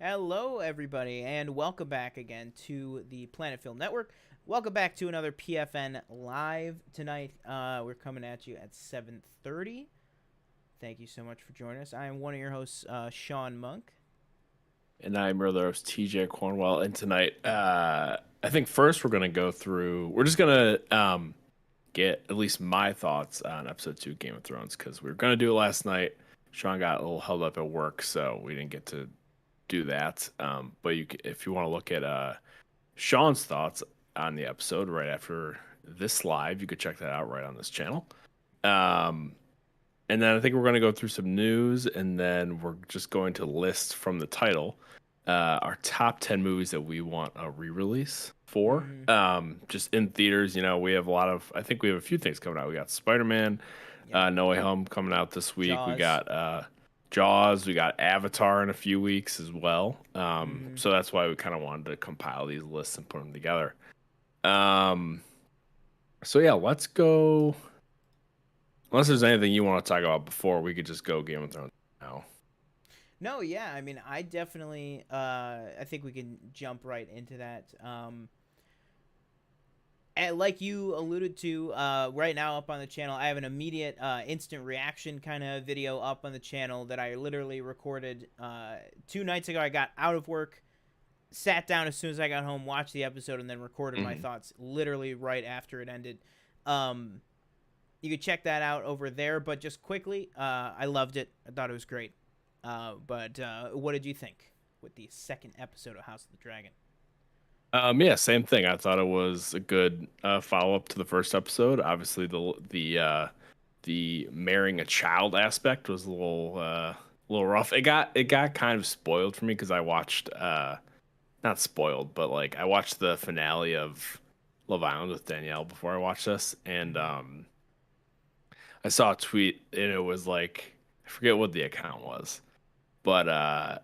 Hello, everybody, and welcome back again to the Planet Film Network. Welcome back to another PFN Live tonight. We're coming at you at 7:30. Thank you so much for joining us. I am one of your hosts, Sean Monk. And I'm your other host, TJ Cornwell. And tonight, I think first we're just going to get at least my thoughts on episode 2 Game of Thrones, because we were going to do it last night. Sean got a little held up at work, so we didn't get to do that. But if you want to look at Sean's thoughts on the episode right after this live, you could check that out right on this channel. And then I think we're going to go through some news, and then we're just going to list from the title our top 10 movies that we want a re-release for. Just in theaters, we have I think we have a few things coming out. We got Spider-Man, No Way Home coming out this week. Jaws. We got Jaws. We got Avatar in a few weeks as well. So that's why we kind of wanted to compile these lists and put them together. So yeah, let's go. Unless there's anything you want to talk about before, we could just go Game of Thrones now. No, yeah, I mean, I definitely, I think we can jump right into that. And like you alluded to, right now up on the channel, I have an immediate instant reaction kind of video up on the channel that I literally recorded 2 nights ago. I got out of work, sat down as soon as I got home, watched the episode, and then recorded my thoughts literally right after it ended. You could check that out over there, but just quickly, I loved it. I thought it was great. But what did you think with the second episode of House of the Dragon? Yeah, same thing. I thought it was a good follow-up to the first episode. Obviously, the marrying a child aspect was a little rough. It got kind of spoiled for me because I watched not spoiled, but like I watched the finale of Love Island with Danielle before I watched this, and I saw a tweet and it was like, I forget what the account was, but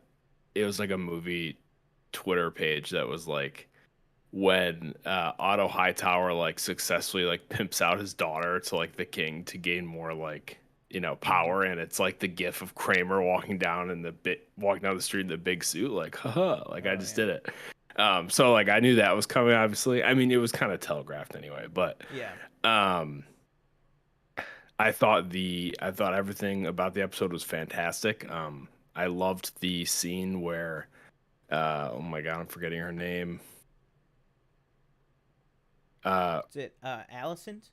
it was like a movie Twitter page that was like, when Otto Hightower like successfully like pimps out his daughter to like the king to gain more like power, and it's like the gif of Kramer walking down the street in the big suit, like haha, like I just did it. So like I knew that was coming. Obviously, I mean it was kind of telegraphed anyway, but Yeah. I thought everything about the episode was fantastic. I loved the scene where, oh my god, I'm forgetting her name. Is it Alicent?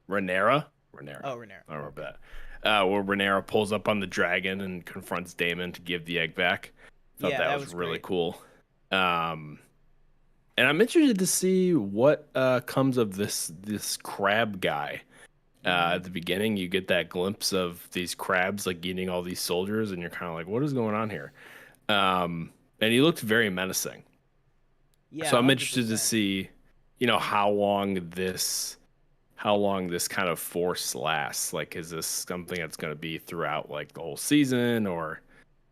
Rhaenyra. Oh, Rhaenyra. I remember that. Where Rhaenyra pulls up on the dragon and confronts Daemon to give the egg back. Thought that was really cool. And I'm interested to see what comes of this crab guy. At the beginning, you get that glimpse of these crabs like eating all these soldiers, and you're kind of like, "What is going on here?" And he looked very menacing. Yeah. So I'm 100%. interested to see, how long this kind of force lasts. Like, is this something that's going to be throughout like the whole season, or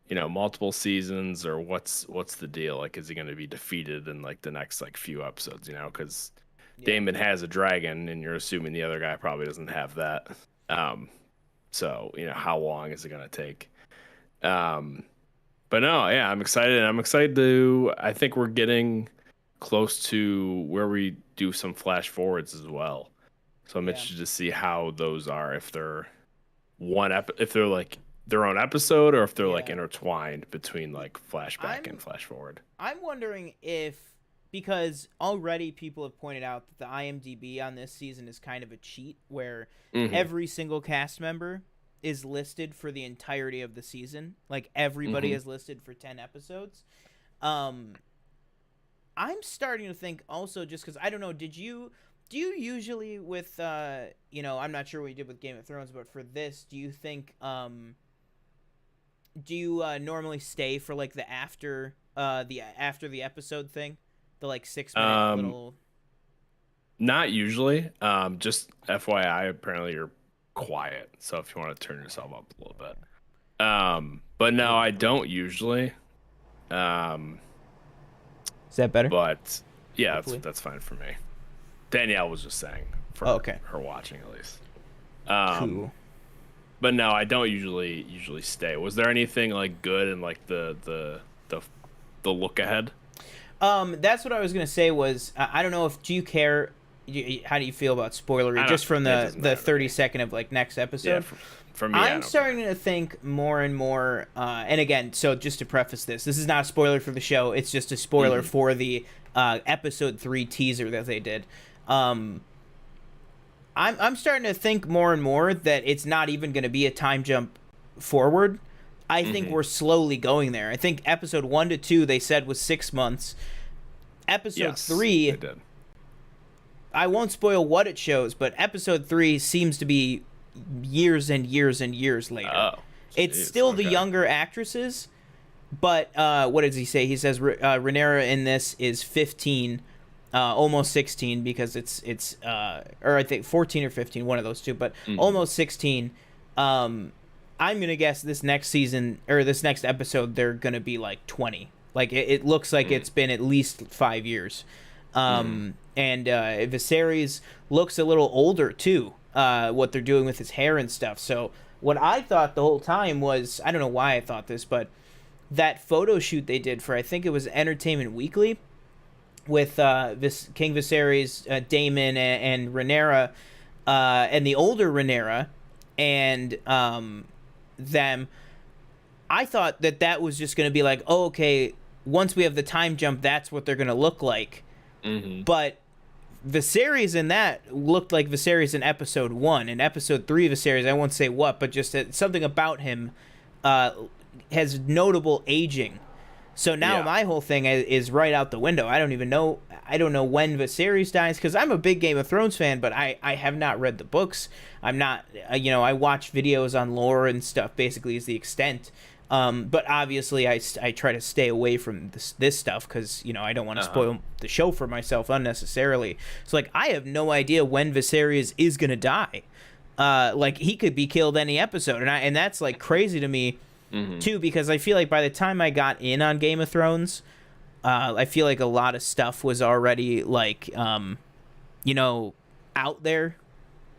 multiple seasons, or what's the deal? Like, is he going to be defeated in like the next like few episodes? Because Daemon has a dragon, and you're assuming the other guy probably doesn't have that. So how long is it gonna take? But no, yeah, I'm excited. I think we're getting close to where we do some flash forwards as well. So I'm interested to see how those are. If they're if they're like their own episode, or if they're like intertwined between like flashback and flash forward. I'm wondering because already people have pointed out that the IMDb on this season is kind of a cheat, where every single cast member is listed for the entirety of the season. Like, everybody is listed for 10 episodes. I'm starting to think also, just because, I don't know, do you usually with, I'm not sure what you did with Game of Thrones, but for this, do you think, do you normally stay for, like, the after the episode thing? The like 6-minute little. Not usually. Just FYI, apparently you're quiet, so if you want to turn yourself up a little bit. But no, I don't usually. Is that better? But yeah, that's fine for me. Danielle was just saying for her watching at least. Cool. But no, I don't usually stay. Was there anything like good in like the the look ahead? That's what I was gonna say. Was I don't know if do you care? How do you feel about spoilery? Just from the 30-second of like next episode. Yeah, for me, I'm starting to think more and more. And again, so just to preface this is not a spoiler for the show. It's just a spoiler for the episode 3 teaser that they did. I'm starting to think more and more that it's not even going to be a time jump forward. I think we're slowly going there. I think episode 1 to 2 they said was 6 months. Episode 3, they did. I won't spoil what it shows, but episode 3 seems to be years and years and years later. Oh, it's still the younger actresses, but what does he say? He says Rhaenyra in this is 15, almost 16 because it's or I think 14 or 15, one of those two, but almost 16. I'm gonna guess this next season or this next episode they're gonna be like 20. Like it looks like it's been at least 5 years. And Viserys looks a little older too. What they're doing with his hair and stuff. So what I thought the whole time was, I don't know why I thought this, but that photo shoot they did for, I think it was Entertainment Weekly, with King Viserys, Daemon, and Rhaenyra, and the older Rhaenyra, and them. I thought that was just going to be like, oh, okay, once we have the time jump, that's what they're going to look like. But Viserys in that looked like Viserys in episode 1. In episode 3, Viserys, I won't say what, but just something about him has notable aging. So now my whole thing is right out the window. I don't know when Viserys dies, because I'm a big Game of Thrones fan, but I have not read the books. I'm not, I watch videos on lore and stuff, basically is the extent. But obviously I try to stay away from this stuff because, I don't want to spoil the show for myself unnecessarily. So, like, I have no idea when Viserys is going to die. Like, he could be killed any episode. And that's, like, crazy to me, too, because I feel like by the time I got in on Game of Thrones, I feel like a lot of stuff was already, like, out there.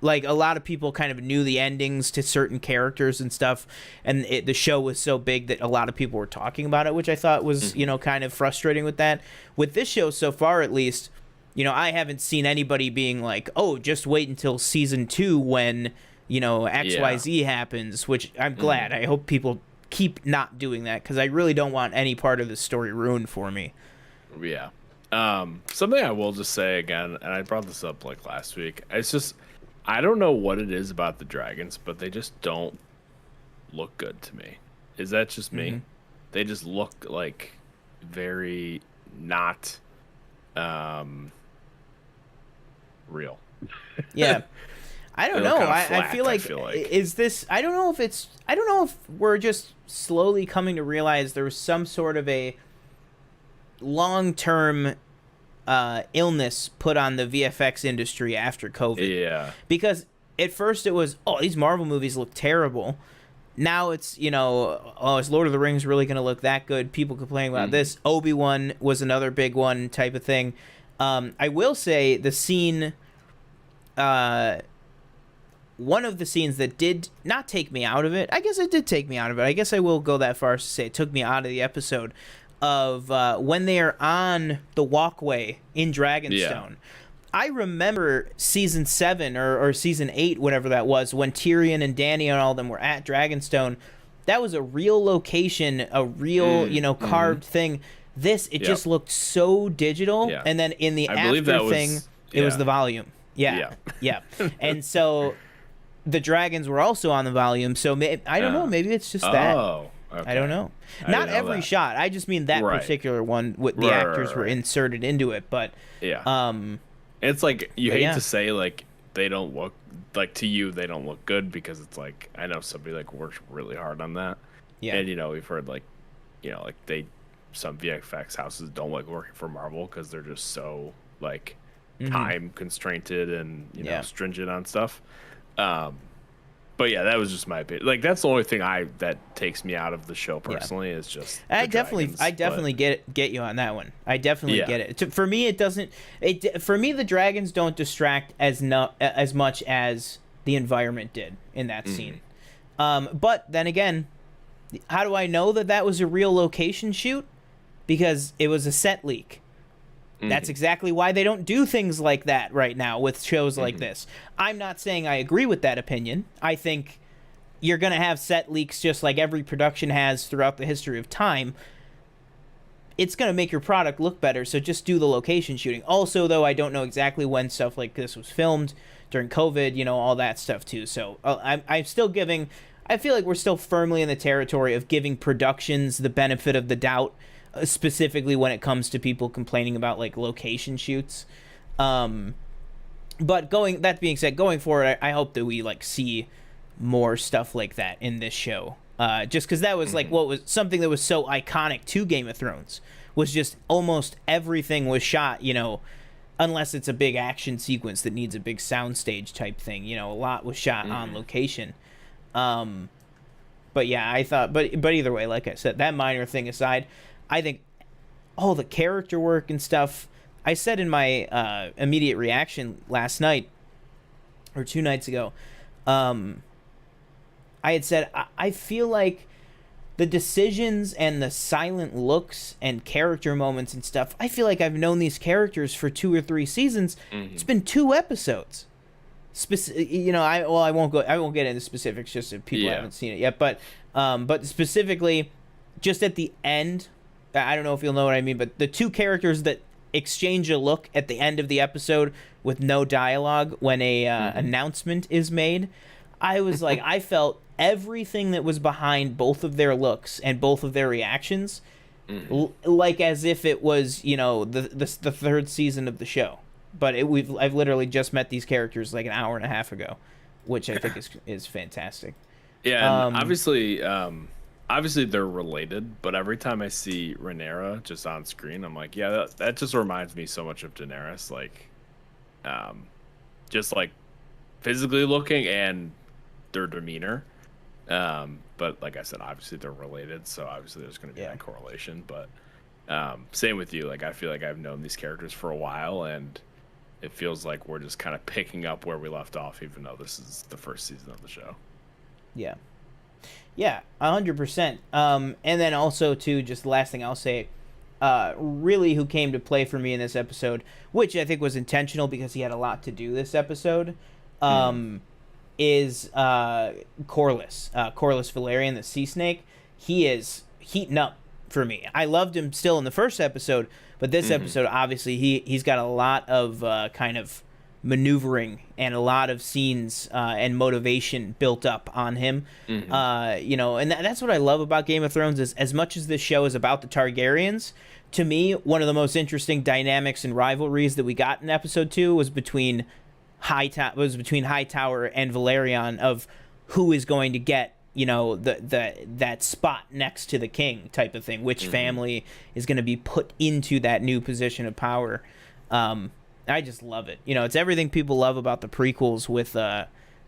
Like, a lot of people kind of knew the endings to certain characters and stuff, and the show was so big that a lot of people were talking about it, which I thought was, kind of frustrating with that. With this show so far, at least, I haven't seen anybody being like, oh, just wait until season 2 when, XYZ happens, which I'm glad. I hope people keep not doing that, because I really don't want any part of the story ruined for me. Yeah. Something I will just say again, and I brought this up, like, last week, it's just... I don't know what it is about the dragons, but they just don't look good to me. Is that just me? They just look like very not real. Yeah. I don't know. I feel like is this, I don't know if we're just slowly coming to realize there was some sort of a long-term illness put on the VFX industry after COVID. Yeah. Because at first it was, oh, these Marvel movies look terrible. Now it's, oh, is Lord of the Rings really going to look that good? People complaining about this. Obi-Wan was another big one type of thing. I will say the scene, one of the scenes that did not take me out of it, I guess it did take me out of it. I guess I will go that far as to say it took me out of the episode, of when they are on the walkway in Dragonstone. Yeah. I remember season 7 or season 8, whatever that was, when Tyrion and Dany and all of them were at Dragonstone. That was a real location, a real, carved thing. This, it just looked so digital. Yeah. And then in the after thing, it was the volume. Yeah. And so the dragons were also on the volume. So I don't know. Maybe it's just that. Oh. Okay. I don't know. Not every shot. I just mean that particular one with the actors were inserted into it. But it's like you hate to say like they don't look like to you they don't look good, because it's like I know somebody like works really hard on that. Yeah. And we've heard like some VFX houses don't like working for Marvel because they're just so like time constrained and stringent on stuff. But yeah, that was just my opinion. Like that's the only thing that takes me out of the show personally is just. I definitely get you on that one. I definitely get it. For me, it doesn't. For me, the dragons don't distract as much as the environment did in that scene. But then again, how do I know that was a real location shoot? because it was a set leak. That's exactly why they don't do things like that right now with shows like this. I'm not saying I agree with that opinion. I think you're going to have set leaks just like every production has throughout the history of time. It's going to make your product look better, so just do the location shooting. Also, though, I don't know exactly when stuff like this was filmed, during COVID, you know, all that stuff too. So I'm still giving, I feel like we're still firmly in the territory of giving productions the benefit of the doubt, specifically when it comes to people complaining about like location shoots. But that being said, going forward, I hope that we like see more stuff like that in this show. Just because that was like what was something that was so iconic to Game of Thrones, was just almost everything was shot, you know, unless it's a big action sequence that needs a big soundstage type thing, you know, a lot was shot on location. But yeah, I thought, but either way, like I said, that minor thing aside, I think all the character work and stuff, I said in my immediate reaction last night or 2 nights ago, I had said I feel like the decisions and the silent looks and character moments and stuff, I feel like I've known these characters for 2 or 3 seasons. It's been 2 episodes. You know, I won't get into specifics just if people haven't seen it yet, but specifically just at the end, I don't know if you'll know what I mean, but the 2 characters that exchange a look at the end of the episode with no dialogue when a announcement is made, I was like, I felt everything that was behind both of their looks and both of their reactions, like as if it was, you know, the 3rd season of the show. But I've literally just met these characters like an hour and a half ago, which I think is fantastic. Yeah, and obviously they're related, but every time I see Rhaenyra just on screen, I'm like, yeah, that just reminds me so much of Daenerys, like, just like physically looking and their demeanor. But like I said, obviously they're related, so obviously there's going to be that correlation. But same with you, like I feel like I've known these characters for a while, and it feels like we're just kind of picking up where we left off, even though this is the 1st season of the show. Yeah. Yeah, 100%. And then also, too, just the last thing I'll say, really who came to play for me in this episode, which I think was intentional because he had a lot to do this episode, is Corlys. Corlys Velaryon, the Sea Snake. He is heating up for me. I loved him still in the 1st episode, but this episode, obviously, he's got a lot of kind of maneuvering and a lot of scenes and motivation built up on him. You know, and that's what I love about Game of Thrones, is as much as this show is about the Targaryens, to me, one of the most interesting dynamics and rivalries that we got in episode 2 was between Hightower and Velaryon, of who is going to get, you know, that spot next to the king type of thing, which family is going to be put into that new position of power. I just love it. You know, it's everything people love about the prequels with,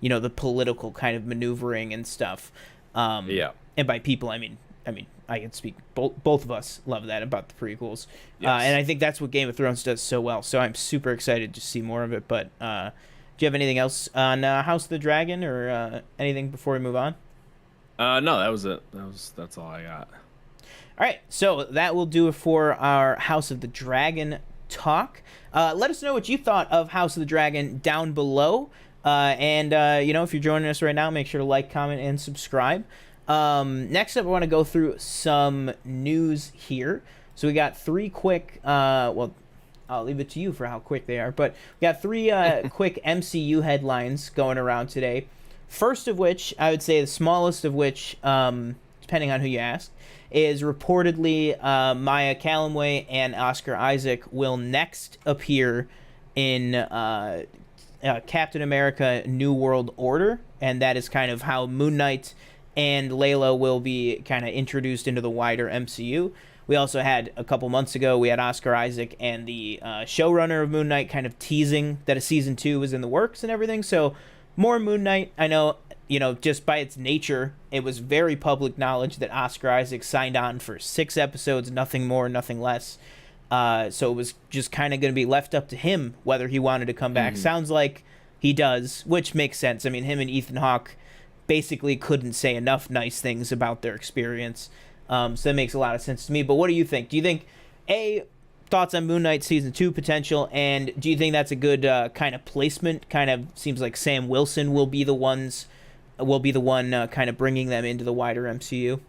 you know, the political kind of maneuvering and stuff. And by people, I mean, I can speak. Both of us love that about the prequels. Yes. And I think that's what Game of Thrones does so well. So I'm super excited to see more of it. But do you have anything else on House of the Dragon, or anything before we move on? No, that was it. That's all I got. All right, so that will do it for our House of the Dragon talk. Let us know what you thought of House of the Dragon down below. And you know, if you're joining us right now, make sure to like, comment, and subscribe. Next up, I want to go through some news here. So we got 3 quick, well, I'll leave it to you for how quick they are, but we got 3 quick MCU headlines going around today. First of which, I would say the smallest of which, depending on who you ask, is reportedly Maya Calloway and Oscar Isaac will next appear in Captain America New World Order, and that is kind of how Moon Knight and Layla will be kind of introduced into the wider MCU. We also had, a couple months ago, we had Oscar Isaac and the showrunner of Moon Knight kind of teasing that a season 2 was in the works and everything, so more Moon Knight. I know, you know, just by its nature, it was very public knowledge that Oscar Isaac signed on for 6 episodes, nothing more, nothing less. So it was just kind of going to be left up to him whether he wanted to come back. Sounds like he does, which makes sense. I mean, him and Ethan Hawke basically couldn't say enough nice things about their experience. So that makes a lot of sense to me. But what do you think? Do you think, thoughts on Moon Knight season 2 potential, and do you think that's a good kind of placement? Kind of seems like Sam Wilson will be the one kind of bringing them into the wider MCU.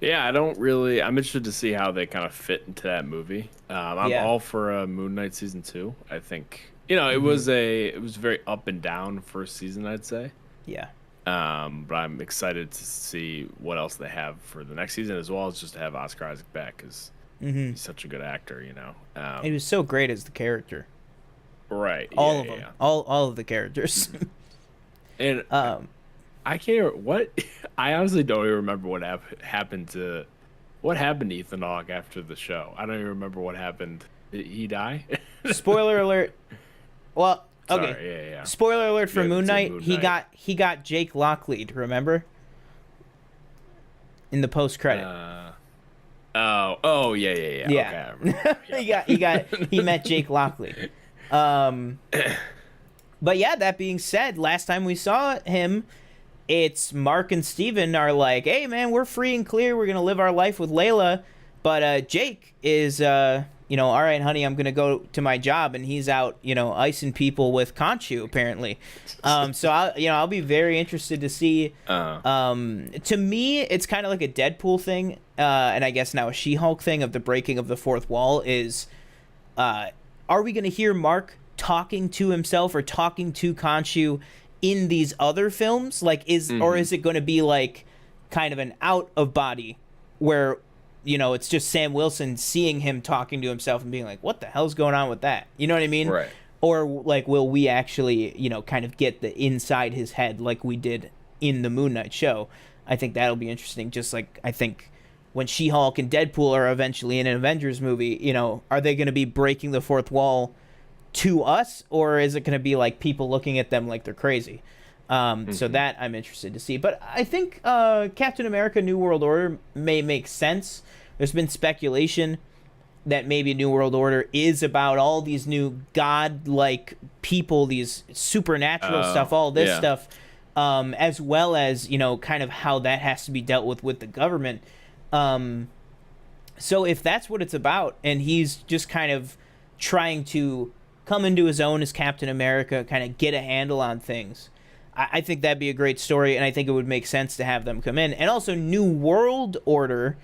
Yeah, I'm interested to see how they kind of fit into that movie. I'm all for Moon Knight season 2. I think it was very up and down first season, I'd say. Yeah. But I'm excited to see what else they have for the next season, as well as just to have Oscar Isaac back, because he's such a good actor. He was so great as the character. Right. All of them. All of the characters. And I can't. What? I honestly don't even remember what happened to Ethan Hawke after the show. I don't even remember what happened. Did he die? Spoiler alert. Well, okay. Sorry, yeah. Spoiler alert for Moon Knight. He got Jake Locklead. Remember? In the post credit. Oh yeah. Yeah. Okay, he met Jake Locklead. But yeah, that being said, last time we saw him, it's Mark and Steven are like, hey man, we're free and clear, we're gonna live our life with Layla. But Jake is all right, honey, I'm gonna go to my job, and he's out, icing people with Khonshu apparently. So I'll be very interested to see. To me, it's kind of like a Deadpool thing, and I guess now a She-Hulk thing of the breaking of the fourth wall is, are we gonna hear Mark talking to himself or talking to Khonshu in these other films? Like, or is it going to be like kind of an out of body where it's just Sam Wilson seeing him talking to himself and being like, what the hell's going on with that? You know what I mean? Right. Or like, will we actually kind of get the inside his head like we did in the Moon Knight show? I think that'll be interesting. Just like I think when She-Hulk and Deadpool are eventually in an Avengers movie, are they going to be breaking the fourth wall to us, or is it going to be like people looking at them like they're crazy? So that I'm interested to see. But I think Captain America New World Order may make sense. There's been speculation that maybe New World Order is about all these new god-like people, these supernatural stuff, all this stuff, as well as kind of how that has to be dealt with the government. So if that's what it's about, and he's just kind of trying to come into his own as Captain America, kind of get a handle on things, I think that'd be a great story, and I think it would make sense to have them come in. And also New World Order,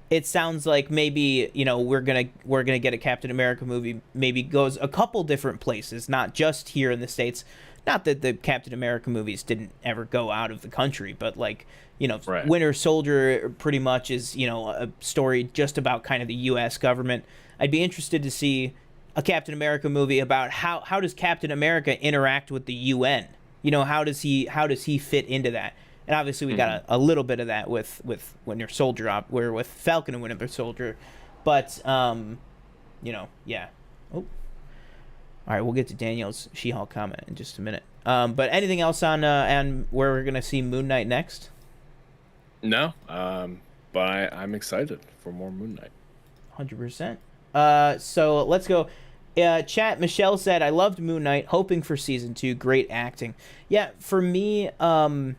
it sounds like maybe we're gonna get a Captain America movie, maybe goes a couple different places, not just here in the States. Not that the Captain America movies didn't ever go out of the country, but like right. Winter Soldier pretty much is a story just about kind of the U.S. government. I'd be interested to see a Captain America movie about how does Captain America interact with the UN? How does he fit into that? And obviously we got a little bit of that with Winter Soldier, we're with Falcon and Winter Soldier, but yeah. Oh, all right, we'll get to Daniel's She-Hulk comment in just a minute. But anything else on where we're gonna see Moon Knight next? No, but I'm excited for more Moon Knight. 100%. So let's go. Chat, Michelle said, I loved Moon Knight, hoping for season 2, great acting. Yeah, for me, the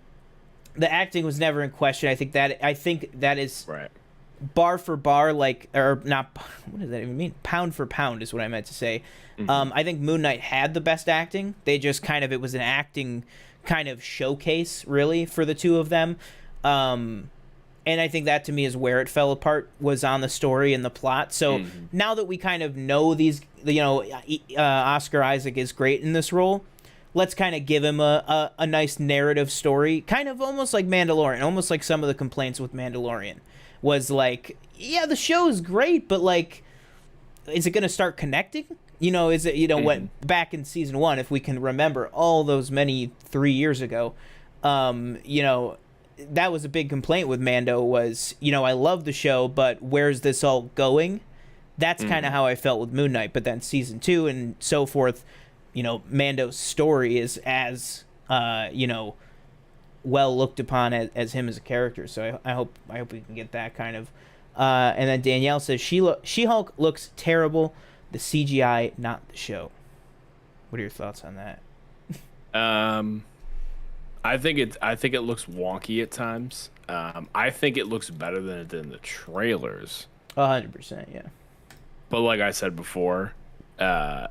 acting was never in question. I think that is right. Bar for bar, like, or not, what does that even mean? Pound for pound is what I meant to say. I think Moon Knight had the best acting. They just it was an acting kind of showcase, really, for the two of them. And I think that, to me, is where it fell apart, was on the story and the plot. So now that we kind of know these, Oscar Isaac is great in this role, let's kind of give him a nice narrative story, kind of almost like Mandalorian, almost like some of the complaints with Mandalorian was like, yeah, the show is great, but like, is it going to start connecting? Is it, what back in season 1, if we can remember all those many 3 years ago, that was a big complaint with Mando was, I love the show, but where's this all going? That's kind of how I felt with Moon Knight. But then season 2 and so forth, Mando's story is as, well looked upon as him as a character. So I hope we can get that kind of. And then Danielle says She-Hulk looks terrible. The CGI, not the show. What are your thoughts on that? I think it looks wonky at times. I think it looks better than it did in the trailers. 100%, yeah. But like I said before, I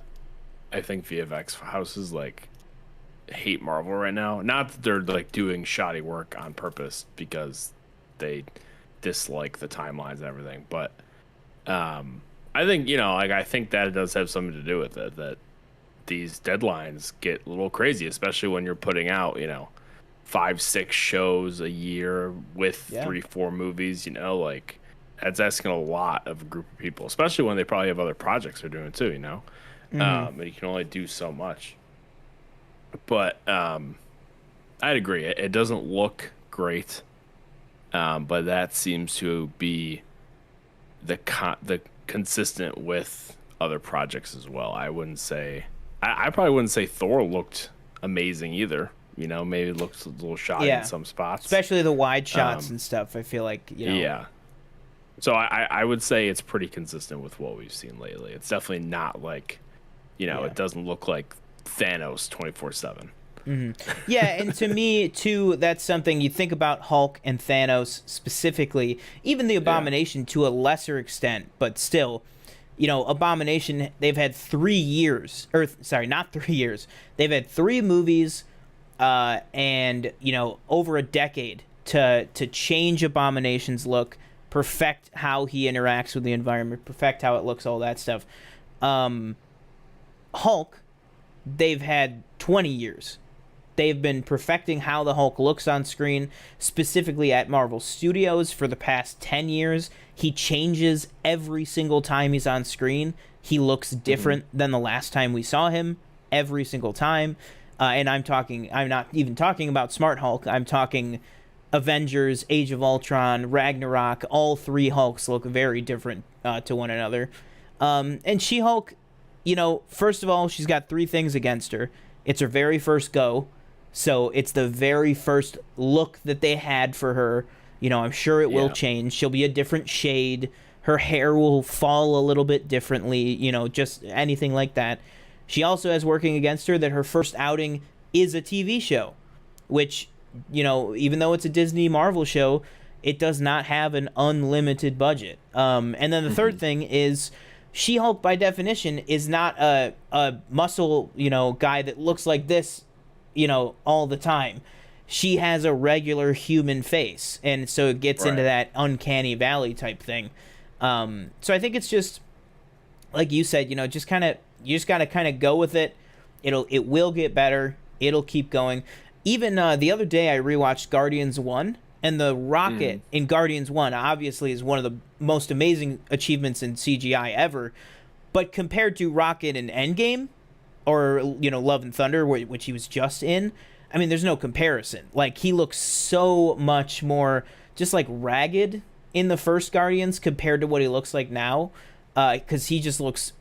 think VFX houses like hate Marvel right now. Not that they're like doing shoddy work on purpose because they dislike the timelines and everything, but I think I think that it does have something to do with it, that these deadlines get a little crazy, especially when you're putting out 5-6 shows a year with 3-4 movies. Like that's asking a lot of a group of people, especially when they probably have other projects they're doing too. And you can only do so much. But I'd agree, it doesn't look great, but that seems to be the consistent with other projects as well. I wouldn't say I probably wouldn't say Thor looked amazing either. Maybe it looks a little shoddy in some spots, especially the wide shots and stuff. I feel like yeah. So I would say it's pretty consistent with what we've seen lately. It's definitely not like it doesn't look like Thanos 24/7. Yeah, and to me too, that's something you think about Hulk and Thanos specifically, even the Abomination to a lesser extent, but still, Abomination, they've had 3 years, or sorry, not 3 years. They've had 3 movies, and over a decade to change Abomination's look, perfect how he interacts with the environment, perfect how it looks, all that stuff. Hulk, they've had 20 years. They've been perfecting how the Hulk looks on screen, specifically at Marvel Studios for the past 10 years. He changes every single time he's on screen. He looks different than the last time we saw him every single time. And I'm not even talking about Smart Hulk. I'm talking Avengers, Age of Ultron, Ragnarok. All 3 Hulks look very different to one another. And She-Hulk, first of all, she's got 3 things against her. It's her very first go. So it's the very first look that they had for her. I'm sure it will change. She'll be a different shade. Her hair will fall a little bit differently, just anything like that. She also has working against her that her first outing is a TV show, which, even though it's a Disney Marvel show, it does not have an unlimited budget. And then the third thing is She-Hulk, by definition, is not a muscle, guy that looks like this, all the time. She has a regular human face, and so it gets into that uncanny valley type thing. So I think it's just like you said, you just got to kind of go with it. It will get better. It'll keep going. Even the other day, I rewatched Guardians 1, and the rocket in Guardians 1 obviously is one of the most amazing achievements in CGI ever. But compared to Rocket in Endgame, or Love and Thunder, which he was just in, I mean, there's no comparison. Like, he looks so much more just like ragged in the first Guardians compared to what he looks like now, because he just looks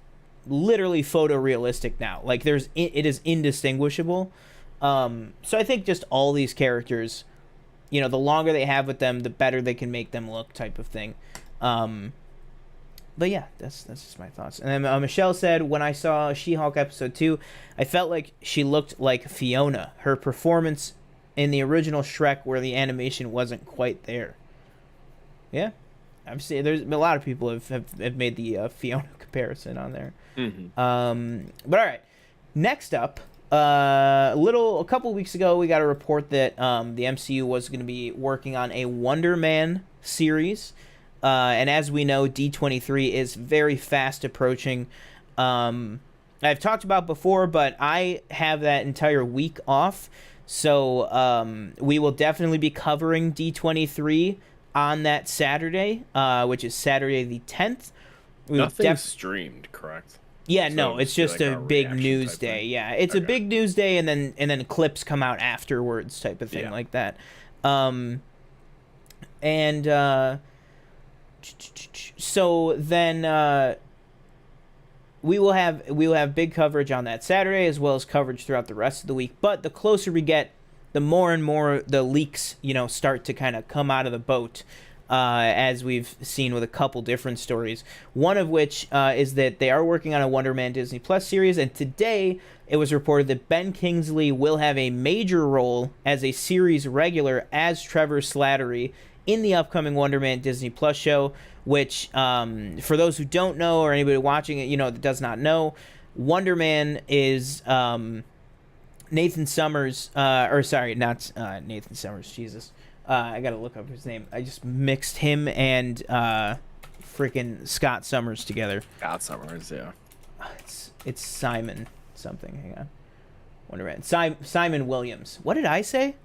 literally photorealistic now. Like, it is indistinguishable. So I think just all these characters, the longer they have with them, the better they can make them look, type of thing. But yeah, that's just my thoughts. And then Michelle said, when I saw She-Hulk episode 2, I felt like she looked like Fiona. Her performance in the original Shrek, where the animation wasn't quite there. Yeah, I've seen there's a lot of people have made the Fiona comparison on there. But all right, next up, a couple weeks ago, we got a report that the MCU was going to be working on a Wonder Man series. And as we know, D23 is very fast approaching. I've talked about before, but I have that entire week off. So we will definitely be covering D23 on that Saturday, which is Saturday the 10th. Nothing's streamed, correct? Yeah, so no, it's just like a big news day. Yeah, it's a big news day, and then clips come out afterwards, type of thing, like that. So then we will have big coverage on that Saturday, as well as coverage throughout the rest of the week. But the closer we get, the more and more the leaks, start to kind of come out of the boat. as we've seen with a couple different stories. One of which is that they are working on a Wonder Man Disney Plus series, and today it was reported that Ben Kingsley will have a major role as a series regular as Trevor Slattery in the upcoming Wonder Man Disney Plus show, which, for those who don't know, or anybody watching it, that does not know, Wonder Man is Nathan Summers, not Nathan Summers, Jesus. I gotta look up his name. I just mixed him and freaking Scott Summers together. Scott Summers, yeah. It's Simon something. Hang on. Wonder Man. Simon Williams. What did I say?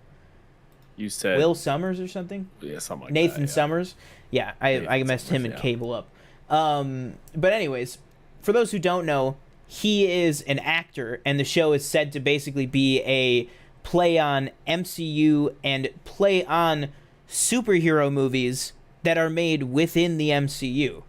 You said Will Summers or something? Yeah, something like Nathan that, yeah. Summers. Yeah, I messed him and Cable up. But anyways, for those who don't know, he is an actor, and the show is said to basically be a play on MCU and play on superhero movies that are made within the MCU.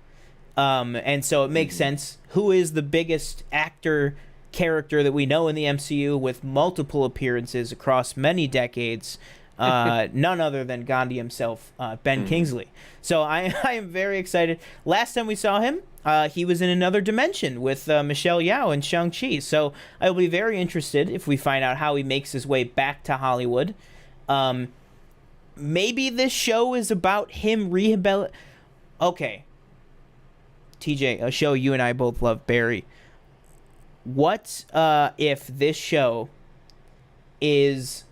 And so it makes sense. Who is the biggest character that we know in the MCU with multiple appearances across many decades? None other than Gandhi himself, Ben Kingsley. So I am very excited. Last time we saw him, he was in Another Dimension with Michelle Yeoh and Shang-Chi. So I will be very interested if we find out how he makes his way back to Hollywood. Maybe this show is about him rehabilitating. Okay. TJ, a show you and I both love, Barry. What if this show is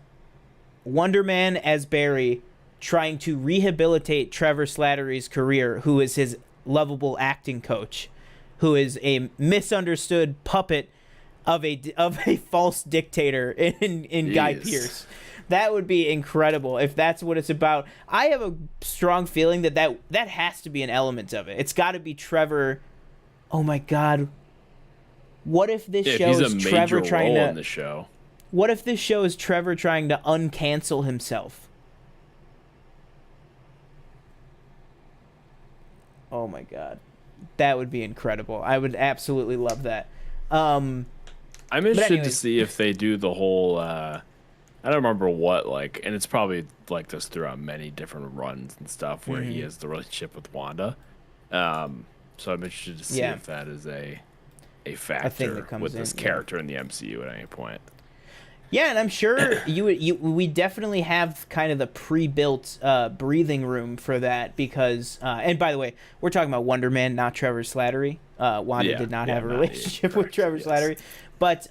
Wonder Man as Barry trying to rehabilitate Trevor Slattery's career, who is his lovable acting coach, who is a misunderstood puppet of a false dictator in Guy Pearce? That would be incredible if that's what it's about. I have a strong feeling that has to be an element of it. It's got to be Trevor. Oh my God. What if this show is Trevor trying to... in the show. What if this show is Trevor trying to uncancel himself? Oh my God. That would be incredible. I would absolutely love that. I'm interested to see if they do the whole... I don't remember what, and it's probably like this throughout many different runs and stuff where he has the relationship with Wanda. So I'm interested to see if that is a factor with this character in the MCU at any point. Yeah, and I'm sure we definitely have kind of the pre-built breathing room for that because, and by the way, we're talking about Wonder Man, not Trevor Slattery. Wanda did not have a relationship with Trevor Slattery, but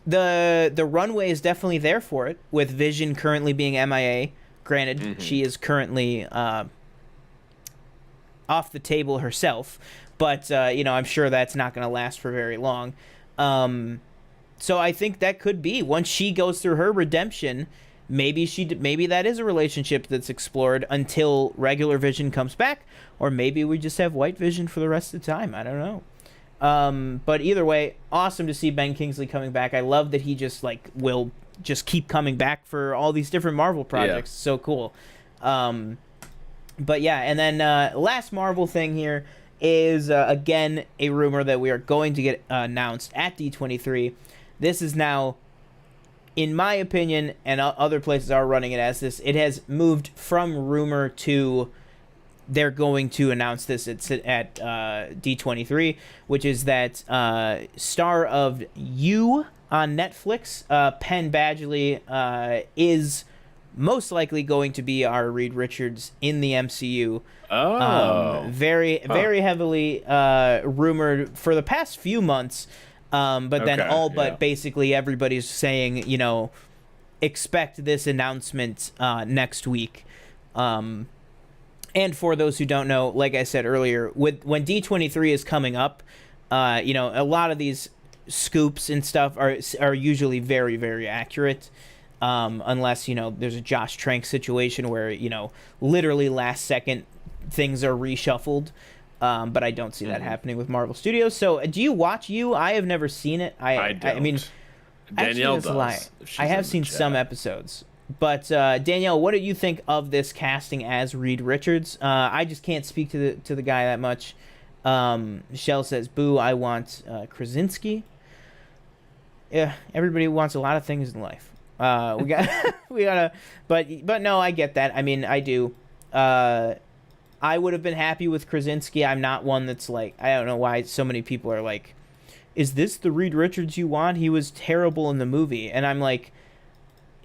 the runway is definitely there for it, with Vision currently being MIA. Granted, she is currently off the table herself, but I'm sure that's not going to last for very long. So I think that could be once she goes through her redemption. Maybe that is a relationship that's explored until regular Vision comes back, or maybe we just have White Vision for the rest of the time. I don't know. But either way, awesome to see Ben Kingsley coming back. I love that he just will just keep coming back for all these different Marvel projects. Yeah. So cool. But yeah, and then last Marvel thing here is again a rumor that we are going to get announced at D23. This is now, in my opinion, and other places are running it as this, it has moved from rumor to they're going to announce this at D23, which is that star of You on Netflix, Penn Badgley, is most likely going to be our Reed Richards in the MCU. Very heavily rumored for the past few months. But then basically everybody's saying, expect this announcement next week. And for those who don't know, like I said earlier, when D23 is coming up, a lot of these scoops and stuff are usually very, very accurate. Unless, there's a Josh Trank situation where, literally last second things are reshuffled. But I don't see that happening with Marvel Studios. So, do you watch You? I have never seen it. I don't. I mean, Danielle does. I have seen some episodes. But Danielle, what do you think of this casting as Reed Richards? I just can't speak to the guy that much. Michelle says, "Boo! I want Krasinski." Yeah, everybody wants a lot of things in life. We gotta, but no, I get that. I mean, I do. I would have been happy with Krasinski. I'm not one that's like, I don't know why so many people are like, is this the Reed Richards you want? He was terrible in the movie. And I'm like,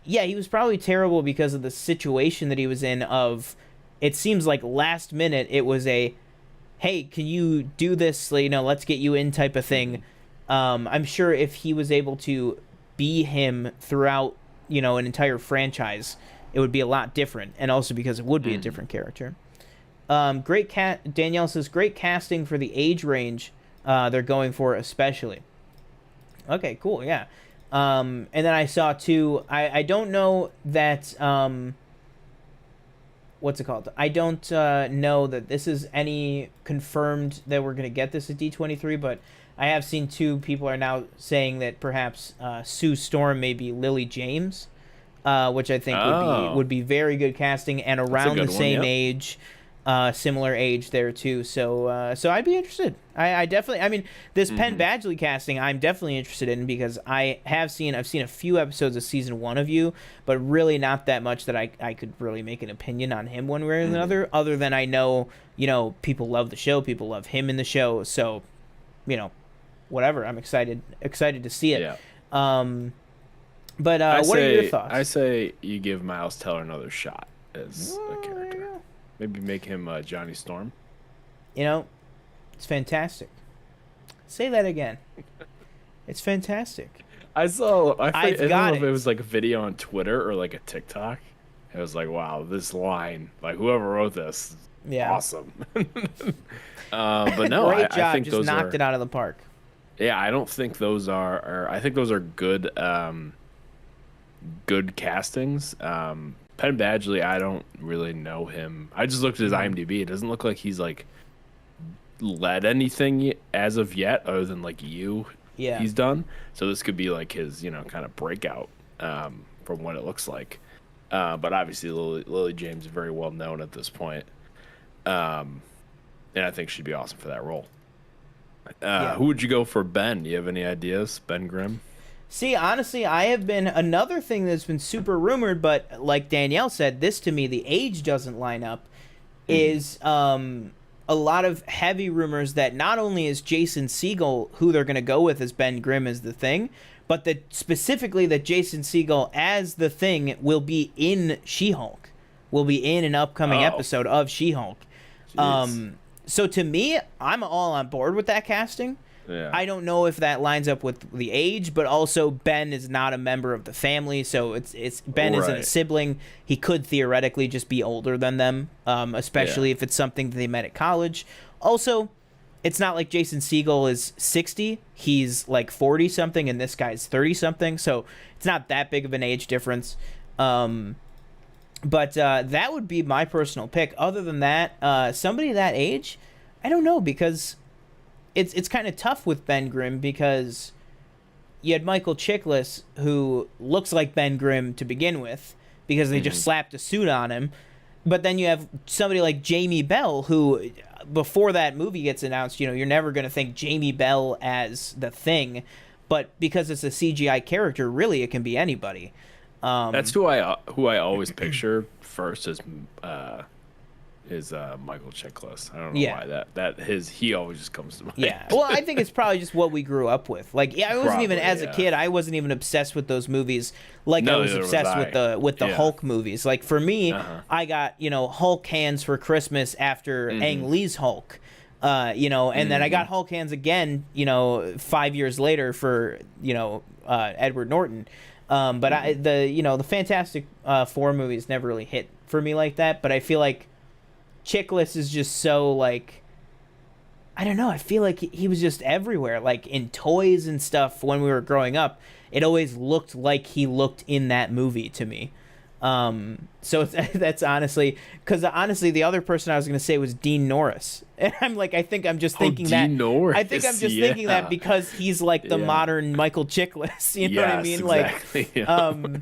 yeah, he was probably terrible because of the situation that he was in. Of, it seems like last minute it was a, hey, can you do this? You know, let's get you in type of thing. I'm sure if he was able to be him throughout, you know, an entire franchise, it would be a lot different. And also because it would be a different character. Danielle says, great casting for the age range they're going for, especially. Okay, cool, yeah. And then I saw too, I don't know that, what's it called? I don't know that this is any confirmed that we're going to get this at D23, but I have seen two people are now saying that perhaps Sue Storm may be Lily James, which I think would be very good casting and around the same age. Similar age there too, so I'd be interested. I definitely, I mean, this Penn Badgley casting I'm definitely interested in, because I've seen a few episodes of season 1 of You, but really not that much that I could really make an opinion on him one way or another, other than I know, you know, people love the show, people love him in the show, so, you know, whatever, I'm excited to see it. Yeah. But what are your thoughts? I say you give Miles Teller another shot as a character. Maybe make him Johnny Storm. You know, it's fantastic. Say that again. It's fantastic. I don't know if it was like a video on Twitter or like a TikTok. It was like, wow, this line, like whoever wrote this, awesome. But no, great job. I think just those knocked it out of the park. Yeah, I don't think those are I think those are good, good castings. Penn Badgley, I don't really know him. I just looked at his IMDb. It doesn't look like he's like led anything as of yet, other than like he's done. So this could be like his, you know, kind of breakout from what it looks like. But obviously Lily James is very well known at this point, and I think she'd be awesome for that role. Who would you go for Ben? Do you have any ideas? Ben Grimm? See, honestly, I have been, another thing that's been super rumored, but like Danielle said, this to me, the age doesn't line up, is a lot of heavy rumors that not only is Jason Segel, who they're going to go with as Ben Grimm, as the Thing, but that specifically that Jason Segel as the Thing will be in She-Hulk, will be in an upcoming episode of She-Hulk. So to me, I'm all on board with that casting. Yeah. I don't know if that lines up with the age, but also Ben is not a member of the family, so it's Ben isn't a sibling. He could theoretically just be older than them, especially if it's something that they met at college. Also, it's not like Jason Segel is 60. He's like 40-something, and this guy's 30-something, so it's not that big of an age difference. But that would be my personal pick. Other than that, somebody that age, I don't know, because it's kind of tough with Ben Grimm, because you had Michael Chiklis, who looks like Ben Grimm to begin with, because they just slapped a suit on him. But then you have somebody like Jamie Bell, who, before that movie gets announced, you know, you're never going to think Jamie Bell as the Thing. But because it's a CGI character, really, it can be anybody. That's who I always picture first as Michael Chiklis. I don't know why he always just comes to mind. Yeah. Well, I think it's probably just what we grew up with. Like, I wasn't even, as a kid, I wasn't even obsessed with those movies like I was obsessed with the Hulk movies. Like, for me, I got, you know, Hulk hands for Christmas after Ang Lee's Hulk. You know, and then I got Hulk hands again, you know, 5 years later for, you know, Edward Norton. But the Fantastic Four movies never really hit for me like that. But I feel like Chiklis is just so, like, I don't know, I feel like he was just everywhere, like in toys and stuff when we were growing up. It always looked like he looked in that movie to me. So that's honestly, because honestly the other person I was going to say was Dean Norris, and I'm like, I think I'm just thinking that Norris, I think I'm just thinking that because he's like the modern Michael Chiklis, you know what I mean? Exactly. Like,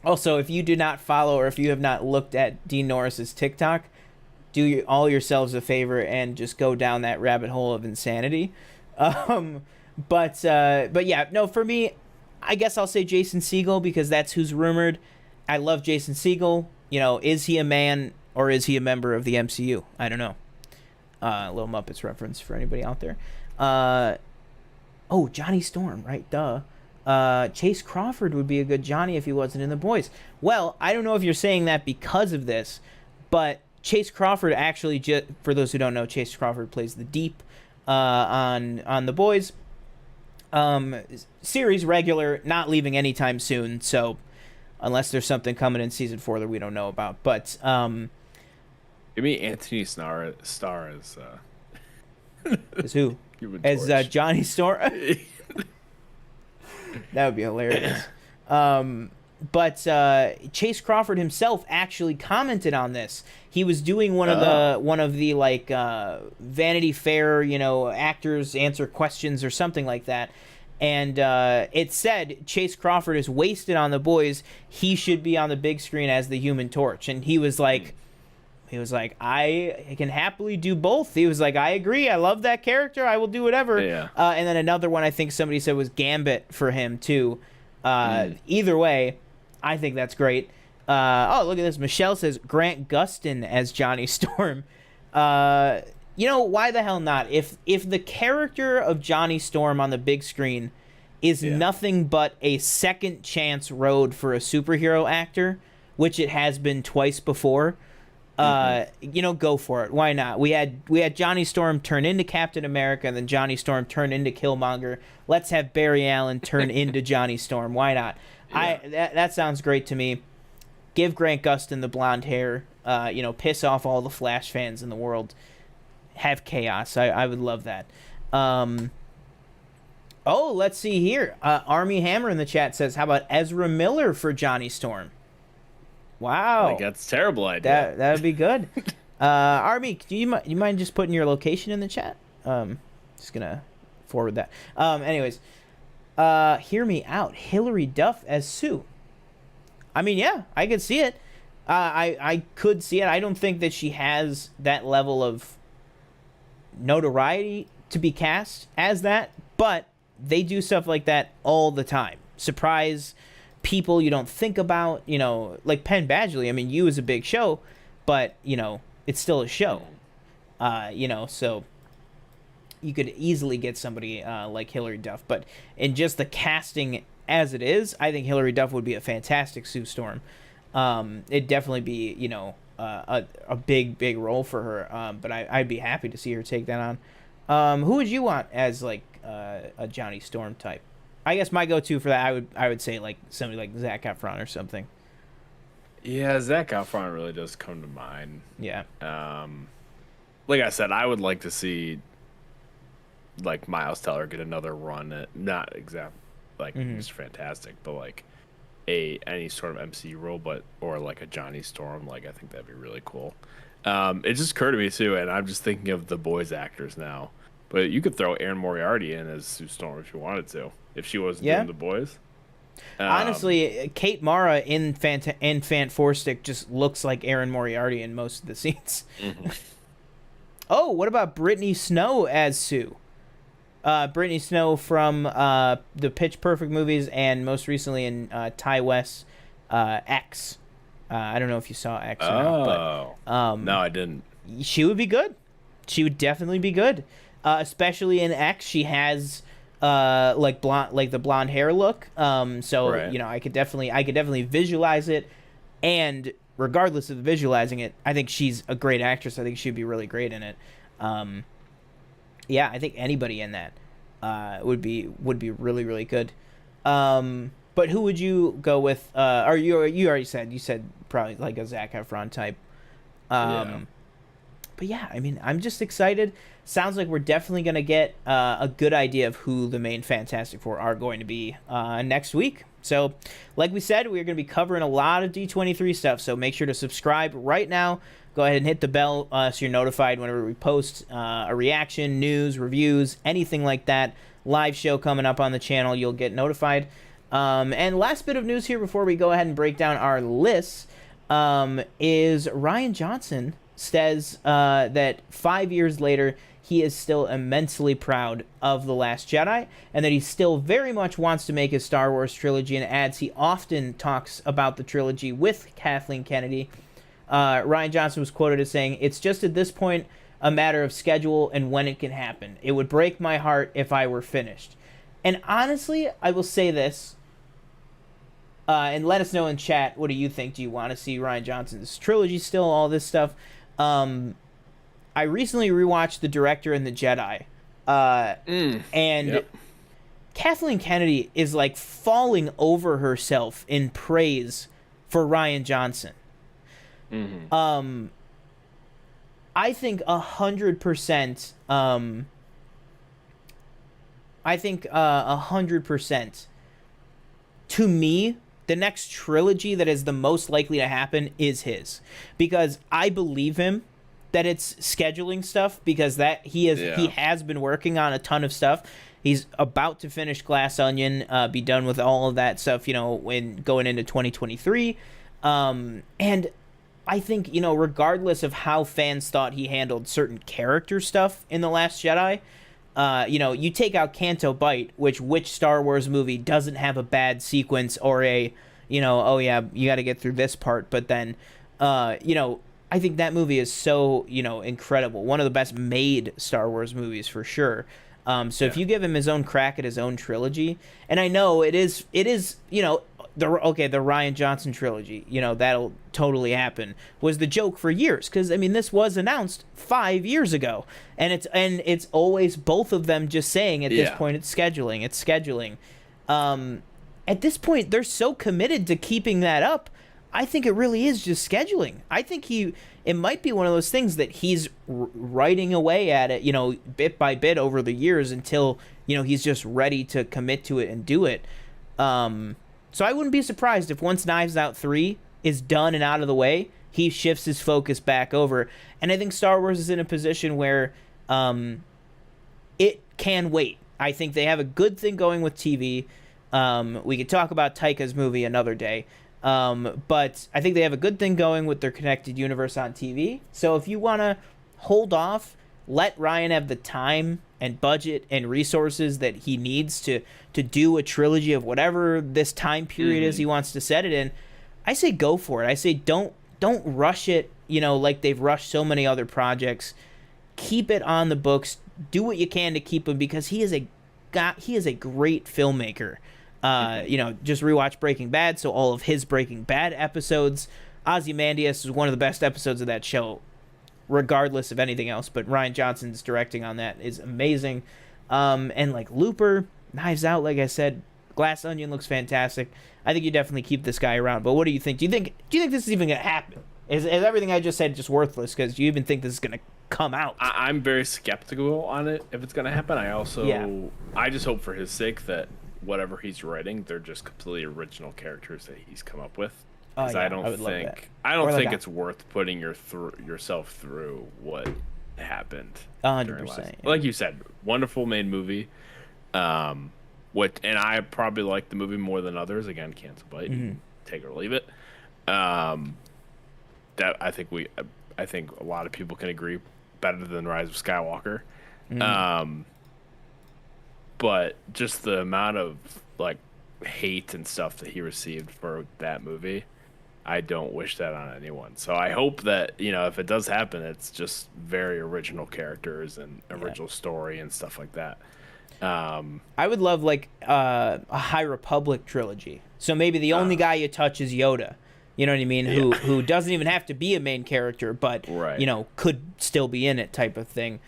also, if you do not follow, or if you have not looked at Dean Norris's TikTok, do all yourselves a favor and just go down that rabbit hole of insanity. But yeah, no, for me, I guess I'll say Jason Segel, because that's who's rumored. I love Jason Segel. You know, is he a man or is he a member of the MCU? I don't know. Little Muppets reference for anybody out there. Oh, Johnny Storm, right? Duh. Chase Crawford would be a good Johnny if he wasn't in The Boys. Well, I don't know if you're saying that because of this, but Chase Crawford actually, for those who don't know, Chase Crawford plays the Deep on The Boys. Series regular, not leaving anytime soon, so unless there's something coming in season 4 that we don't know about. But give me Anthony Starr as as who? As Johnny Storm. That would be hilarious. But Chase Crawford himself actually commented on this. He was doing one of the like Vanity Fair, actors answer questions or something like that. And it said Chase Crawford is wasted on The Boys. He should be on the big screen as the Human Torch. And he was like, I can happily do both. He was like, I agree. I love that character. I will do whatever. Yeah. And then another one I think somebody said was Gambit for him too. Either way, I think that's great. Oh, look at this. Michelle says Grant Gustin as Johnny Storm. Why the hell not? If the character of Johnny Storm on the big screen is nothing but a second chance road for a superhero actor, which it has been twice before, go for it. Why not? We had Johnny Storm turn into Captain America, and then Johnny Storm turn into Killmonger. Let's have Barry Allen turn into Johnny Storm. Why not? Yeah. That sounds great to me. Give Grant Gustin the blonde hair. Piss off all the Flash fans in the world. Have chaos. I would love that. Let's see here. Army Hammer in the chat says, how about Ezra Miller for Johnny Storm? Wow. That's a terrible idea. That would be good. Army, do you mind just putting your location in the chat? Just going to forward that. Anyways, hear me out. Hilary Duff as Sue. I mean, yeah, I could see it. I could see it. I don't think that she has that level of notoriety to be cast as that, but they do stuff like that all the time. Surprise people you don't think about, like Penn Badgley. I mean, You is a big show, but it's still a show. So you could easily get somebody like Hilary Duff, but in just the casting as it is, I think Hilary Duff would be a fantastic Sue Storm. It'd definitely be a big role for her, but I'd be happy to see her take that on. Who would you want as like a Johnny Storm type? I guess my go-to for that, I would say like somebody like Zac Efron or something. Yeah, Zac Efron really does come to mind. Yeah. Like I said, I would like to see like Miles Teller get another run at not exact like Mr. Fantastic, but like any sort of MC role, or like a Johnny Storm. Like I think that'd be really cool. It just occurred to me too, and I'm just thinking of The Boys actors now. But you could throw Erin Moriarty in as Sue Storm if you wanted to, if she wasn't doing The Boys. Honestly, Kate Mara in Fant Four Stick just looks like Erin Moriarty in most of the scenes. Oh, what about Brittany Snow as Sue? Brittany Snow from the Pitch Perfect movies and most recently in Ty West's X. I don't know if you saw X or not, but no, I didn't. She would be good. She would definitely be good. Especially in X, she has like the blonde hair look. So right. I could definitely visualize it, and regardless of visualizing it, I think she's a great actress. I think she'd be really great in it. Yeah, I think anybody in that would be really, really good. But who would you go with? Or you already said probably like a Zac Efron type. But yeah, I mean, I'm just excited. Sounds like we're definitely going to get a good idea of who the main Fantastic Four are going to be next week. So, like we said, we're going to be covering a lot of D23 stuff, so make sure to subscribe right now. Go ahead and hit the bell so you're notified whenever we post a reaction, news, reviews, anything like that. Live show coming up on the channel, you'll get notified. And last bit of news here before we go ahead and break down our lists is Rian Johnson says that 5 years later, he is still immensely proud of The Last Jedi, and that he still very much wants to make his Star Wars trilogy, and adds he often talks about the trilogy with Kathleen Kennedy. Ryan Johnson was quoted as saying, "It's just at this point a matter of schedule and when it can happen. It would break my heart if I were finished." And honestly, I will say this, and let us know in chat, what do you think? Do you want to see Ryan Johnson's trilogy still, all this stuff? I recently rewatched The Director and The Jedi, and Yep. Kathleen Kennedy is like falling over herself in praise for Ryan Johnson. I think 100%. I think 100%. To me, the next trilogy that is the most likely to happen is his, because I believe him that it's scheduling stuff, because that he has been working on a ton of stuff. He's about to finish Glass Onion, be done with all of that stuff, when going into 2023. And I think, regardless of how fans thought he handled certain character stuff in The Last Jedi, you take out Canto Bight, which Star Wars movie doesn't have a bad sequence or a, oh yeah, you got to get through this part. But then, I think that movie is so, incredible. One of the best made Star Wars movies for sure. So if you give him his own crack at his own trilogy, and I know it is, the Ryan Johnson trilogy, that'll totally happen, was the joke for years, because this was announced 5 years ago, and it's always both of them just saying at this point it's scheduling. At this point they're so committed to keeping that up. I think it really is just scheduling. I think it might be one of those things that he's writing away at it, bit by bit over the years until, he's just ready to commit to it and do it. So I wouldn't be surprised if once Knives Out 3 is done and out of the way, he shifts his focus back over. And I think Star Wars is in a position where it can wait. I think they have a good thing going with TV. We could talk about Taika's movie another day. But I think they have a good thing going with their connected universe on TV. So if you want to hold off, let Ryan have the time and budget and resources that he needs to do a trilogy of whatever this time period is he wants to set it in, I say go for it. I say don't rush it, like they've rushed so many other projects. Keep it on the books. Do what you can to keep him, because he is a great filmmaker. Just rewatch Breaking Bad, so all of his Breaking Bad episodes, Ozymandias is one of the best episodes of that show, regardless of anything else. But Ryan Johnson's directing on that is amazing. And like Looper, Knives Out, like I said, Glass Onion looks fantastic. I think you definitely keep this guy around. But what do you think? Do you think this is even gonna happen? Is everything I just said just worthless because you even think this is gonna come out? I'm very skeptical on it if it's gonna happen. I just hope for his sake that whatever he's writing, they're just completely original characters that he's come up with. Because I don't think it's worth putting yourself through what happened. 100%. Like you said, wonderful made movie. And I probably like the movie more than others. Again, Canto Bight, take it or leave it. That I think a lot of people can agree better than Rise of Skywalker. But just the amount of like hate and stuff that he received for that movie, I don't wish that on anyone. So I hope that, if it does happen, it's just very original characters and original story and stuff like that. I would love like a High Republic trilogy. So maybe the only guy you touch is Yoda. You know what I mean? Yeah. Who doesn't even have to be a main character, but could still be in it, type of thing.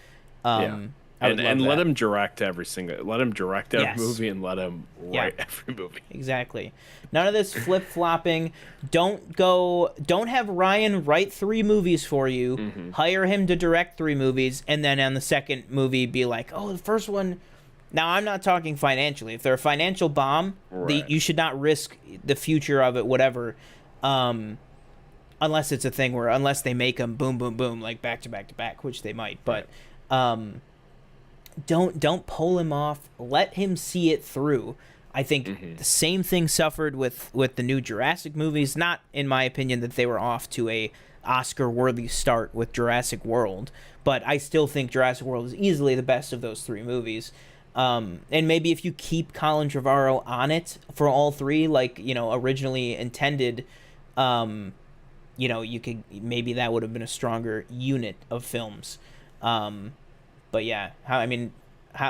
And let him direct every movie, and let him write every movie. Exactly. None of this flip-flopping. Don't have Ryan write 3 movies for you. Hire him to direct 3 movies, and then on the second movie be like, oh, the first one. Now, I'm not talking financially. If they're a financial bomb, you should not risk the future of it, whatever. Unless it's a thing where, unless they make them boom, boom, boom, like back to back to back, which they might. But don't pull him off. Let him see it through. I think the same thing suffered with the new Jurassic movies. Not, in my opinion, that they were off to a Oscar-worthy start with Jurassic World, but I still think Jurassic World is easily the best of those 3 movies. And maybe if you keep Colin Trevorrow on it for all 3, like originally intended, you know, you could maybe that would have been a stronger unit of films. But yeah,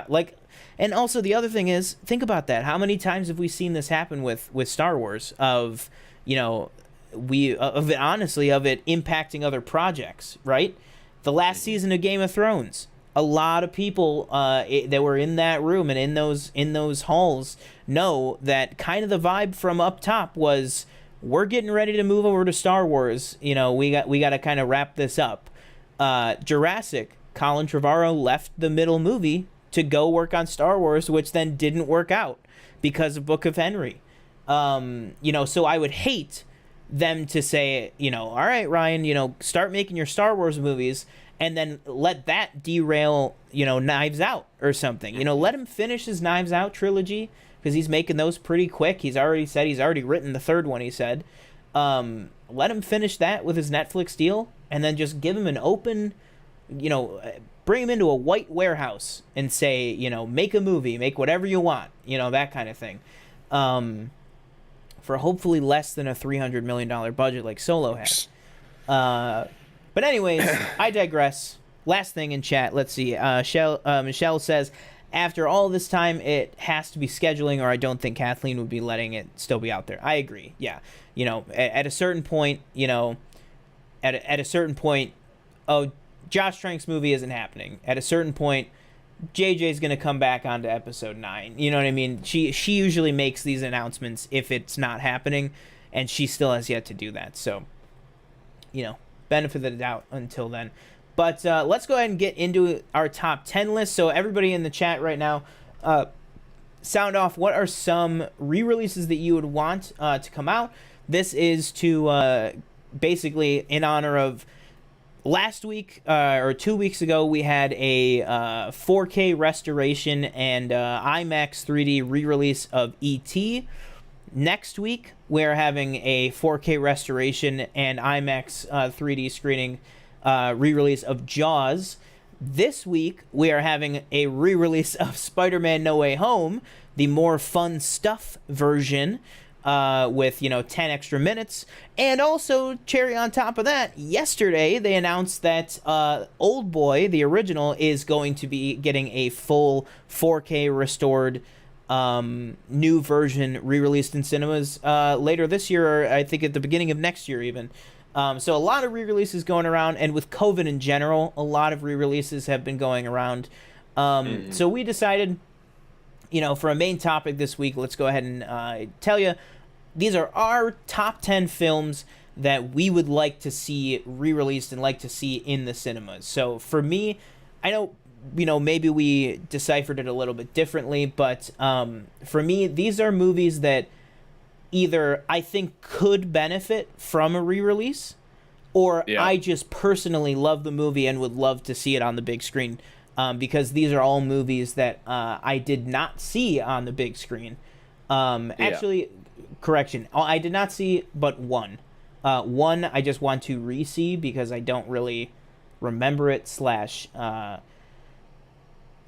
like, and also the other thing is, think about that. How many times have we seen this happen with Star Wars? Of, you know, of it impacting other projects, right? The last season of Game of Thrones, a lot of people that were in that room and in those halls know that kind of the vibe from up top was, we're getting ready to move over to Star Wars. You know, we got to kind of wrap this up. Jurassic, Colin Trevorrow left the middle movie to go work on Star Wars, which then didn't work out because of Book of Henry. You know, so I would hate them to say, you know, all right, Ryan, you know, start making your Star Wars movies and then let that derail, you know, Knives Out or something. You know, let him finish his Knives Out trilogy, because he's making those pretty quick. He's already written the third one, he said. Let him finish that with his Netflix deal, and then just give him an open, you know, bring him into a white warehouse and say, you know, make a movie, make whatever you want, you know, that kind of thing. For hopefully less than a $300 million budget like Solo had. But anyways, I digress. Last thing in chat, let's see. Michelle says, after all this time, it has to be scheduling, or I don't think Kathleen would be letting it still be out there. I agree. Yeah. You know, at a certain point, you know, at a certain point, oh, Josh Trank's movie isn't happening. At a certain point, JJ's going to come back onto episode 9. You know what I mean? She usually makes these announcements if it's not happening, and she still has yet to do that. So, you know, benefit of the doubt until then. But let's go ahead and get into our top 10 list. So everybody in the chat right now, sound off. What are some re-releases that you would want to come out? This is to basically in honor of last week or 2 weeks ago, we had a 4K restoration and IMAX 3D re-release of E.T. Next week, we're having a 4K restoration and IMAX 3D screening re-release of Jaws. This week, we are having a re-release of Spider-Man No Way Home, the more fun stuff version, with, you know, 10 extra minutes. And also, cherry on top of that, yesterday they announced that Old Boy, the original, is going to be getting a full 4K restored new version re-released in cinemas later this year, or I think at the beginning of next year even. So a lot of re-releases going around, and with COVID in general, a lot of re-releases have been going around. So we decided, you know, for a main topic this week, let's go ahead and tell you, these are our top 10 films that we would like to see re-released and like to see in the cinemas. So for me, I know, you know, maybe we deciphered it a little bit differently, but for me, these are movies that either I think could benefit from a re-release, or I just personally love the movie and would love to see it on the big screen, because these are all movies that I did not see on the big screen. Actually, correction, I did not see but one. One I just want to re-see because I don't really remember it, /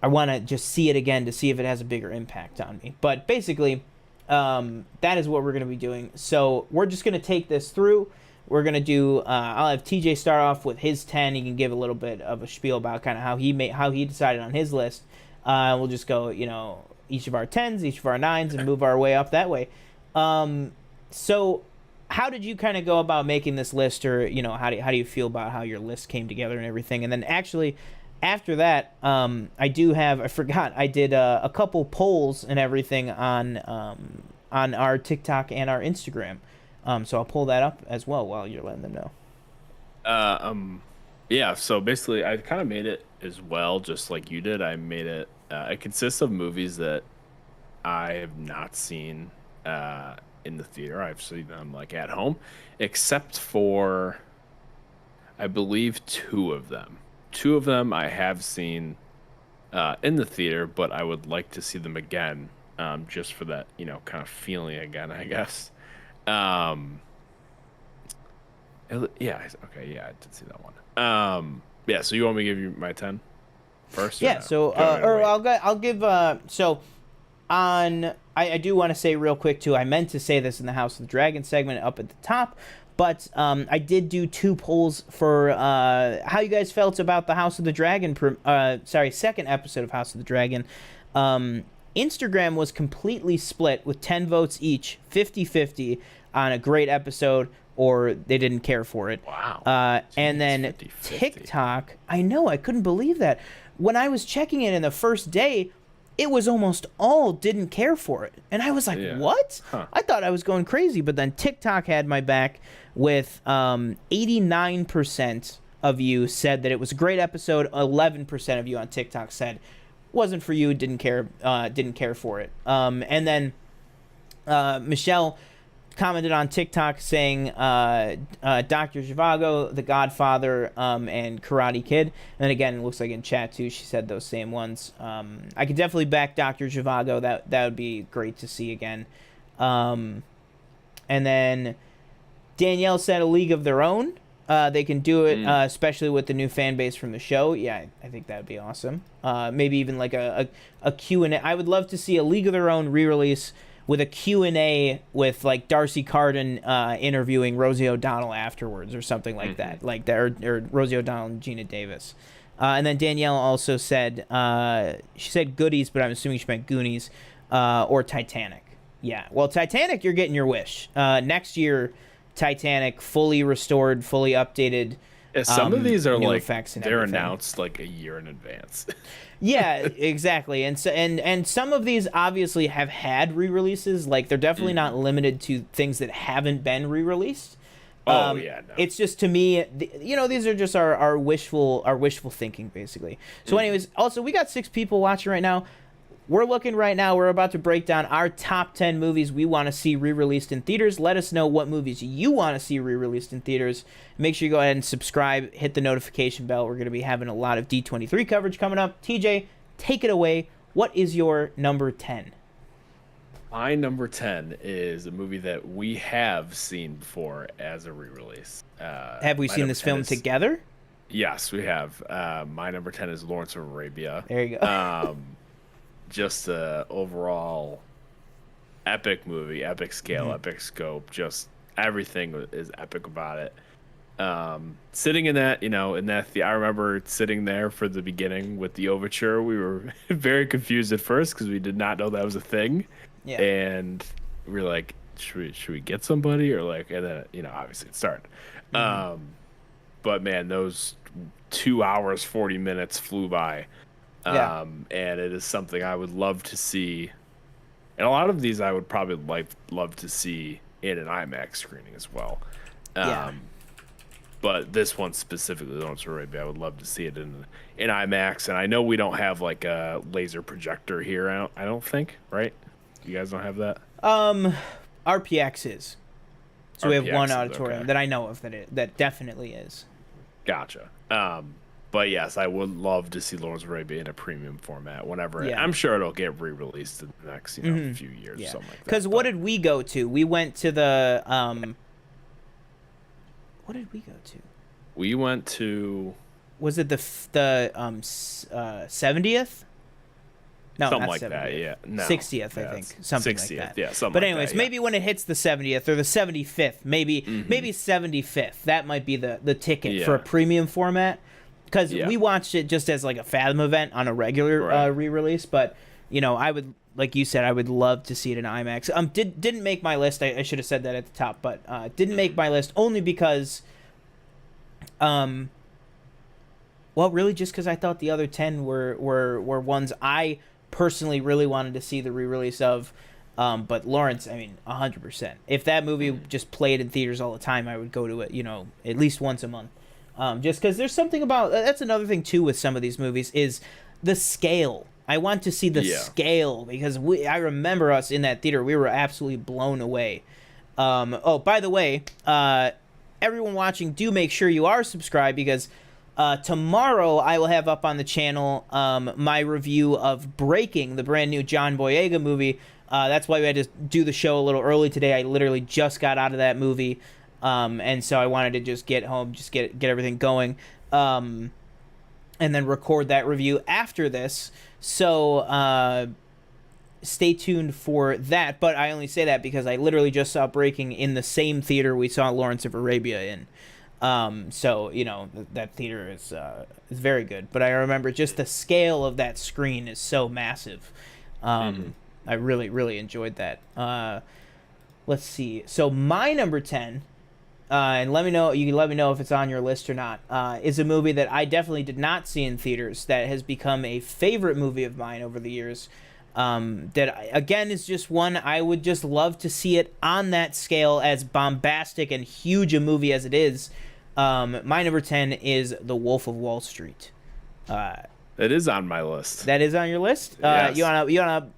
I want to just see it again to see if it has a bigger impact on me. But basically, that is what we're going to be doing. So we're just going to take this through. We're going to do, I'll have TJ start off with his 10. He can give a little bit of a spiel about kind of how he decided on his list. We'll just go, you know, each of our 10s, each of our 9s, and move our way up that way. So how did you kind of go about making this list, or, you know, how do you feel about how your list came together and everything? And then actually, after that, I did a couple polls and everything on our TikTok and our Instagram. So I'll pull that up as well while you're letting them know. Yeah, so basically I kind of made it as well, just like you did. I made it, it consists of movies that I have not seen in the theater. I've seen them like at home, except for, I believe, two of them. Two of them I have seen in the theater, but I would like to see them again, just for that, you know, kind of feeling again, I guess. I did see that one. So you want me to give you my 10 first? Yeah, so I'll give so on. I do want to say real quick too, I meant to say this in the House of the Dragon segment up at the top, But I did do 2 polls for how you guys felt about the House of the Dragon, second episode of House of the Dragon. Instagram was completely split with 10 votes each, 50-50 on a great episode, or they didn't care for it. Wow. And then 50-50. TikTok, I know, I couldn't believe that. When I was checking it in the first day, it was almost all didn't care for it. And I was like, what? Huh. I thought I was going crazy. But then TikTok had my back with 89% of you said that it was a great episode. 11% of you on TikTok said wasn't for you, didn't care for it. And then Michelle commented on TikTok saying Dr. Zhivago, The Godfather, and Karate Kid. And then again, it looks like in chat too, she said those same ones. I could definitely back Dr. Zhivago. That would be great to see again. And then Danielle said A League of Their Own. They can do it, especially with the new fan base from the show. Yeah, I think that would be awesome. Maybe even like a Q&A. I would love to see A League of Their Own re-release with a Q&A with like Darcy Carden interviewing Rosie O'Donnell afterwards or something like that, like that, or Rosie O'Donnell and Gina Davis. And then Danielle also said, she said Goodies, but I'm assuming she meant Goonies, or Titanic. Yeah, well, Titanic, you're getting your wish. Next year, Titanic, fully restored, fully updated. Yeah, some of these are like they're announced like a year in advance. Yeah, exactly. And so and some of these obviously have had re-releases. Like they're definitely not limited to things that haven't been re-released. No. It's just, to me, these are just our wishful thinking, basically. So anyways, also we got 6 people watching right now. We're looking right now, we're about to break down our top 10 movies we want to see re-released in theaters. Let us know what movies you want to see re-released in theaters. Make sure you go ahead and subscribe, hit the notification bell. We're going to be having a lot of D23 coverage coming up. TJ, take it away. What is your number 10? My number 10 is a movie that we have seen before as a re-release. Have we seen this film together? Yes, we have. My number 10 is Lawrence of Arabia. There you go. Just a overall epic movie, epic scale, epic scope. Just everything is epic about it. Sitting in that, I remember sitting there for the beginning with the overture. We were very confused at first because we did not know that was a thing. Yeah. And we were like, should we get somebody, or like, and then obviously it started. But man, those 2 hours 40 minutes flew by. And it is something I would love to see, and a lot of these I would probably love to see in an IMAX screening as well. But this one specifically, Lawrence of Arabia, I would love to see it in IMAX. And I know we don't have like a laser projector here. I don't think, right? You guys don't have that. RPX is. So we have one auditorium that I know of that definitely is. Gotcha. But yes, I would love to see Lawrence of Arabia in a premium format whenever. Yeah. I'm sure it'll get re-released in the next few years or something like that. Because what did we go to? We went to the what did we go to? We went to. Was it the 70th? No, something not like 70th. That. Yeah, no. 60th, I think, something 60th, like that. Yeah, something. But like anyways, that, yeah. maybe when it hits the 70th or the 75th, maybe 75th. That might be the ticket for a premium format. Because we watched it just as like a Fathom event on a regular re-release, but I would, like you said, I would love to see it in IMAX. Didn't make my list. I should have said that at the top, but didn't make my list only because, well, really just because I thought the other 10 were ones I personally really wanted to see the re-release of. But Lawrence, I mean, 100%. If that movie just played in theaters all the time, I would go to it, at least once a month. Just because there's something about that's another thing too with some of these movies is the scale. I want to see the scale because I remember us in that theater, we were absolutely blown away. Oh, by the way, everyone watching, do make sure you are subscribed because tomorrow I will have up on the channel my review of Breaking, the brand new John Boyega movie. That's why we had to do the show a little early today. I literally just got out of that movie. And so I wanted to just get home, just get everything going, and then record that review after this. So stay tuned for that. But I only say that because I literally just saw Breaking in the same theater we saw Lawrence of Arabia in. So that theater is very good. But I remember just the scale of that screen is so massive. I really, really enjoyed that. Let's see. So my number 10, and let me know. You can let me know if it's on your list or not. Is a movie that I definitely did not see in theaters that has become a favorite movie of mine over the years. That again is just one I would just love to see it on that scale, as bombastic and huge a movie as it is. My number 10 is The Wolf of Wall Street. It is on my list. That is on your list. Yes. You wanna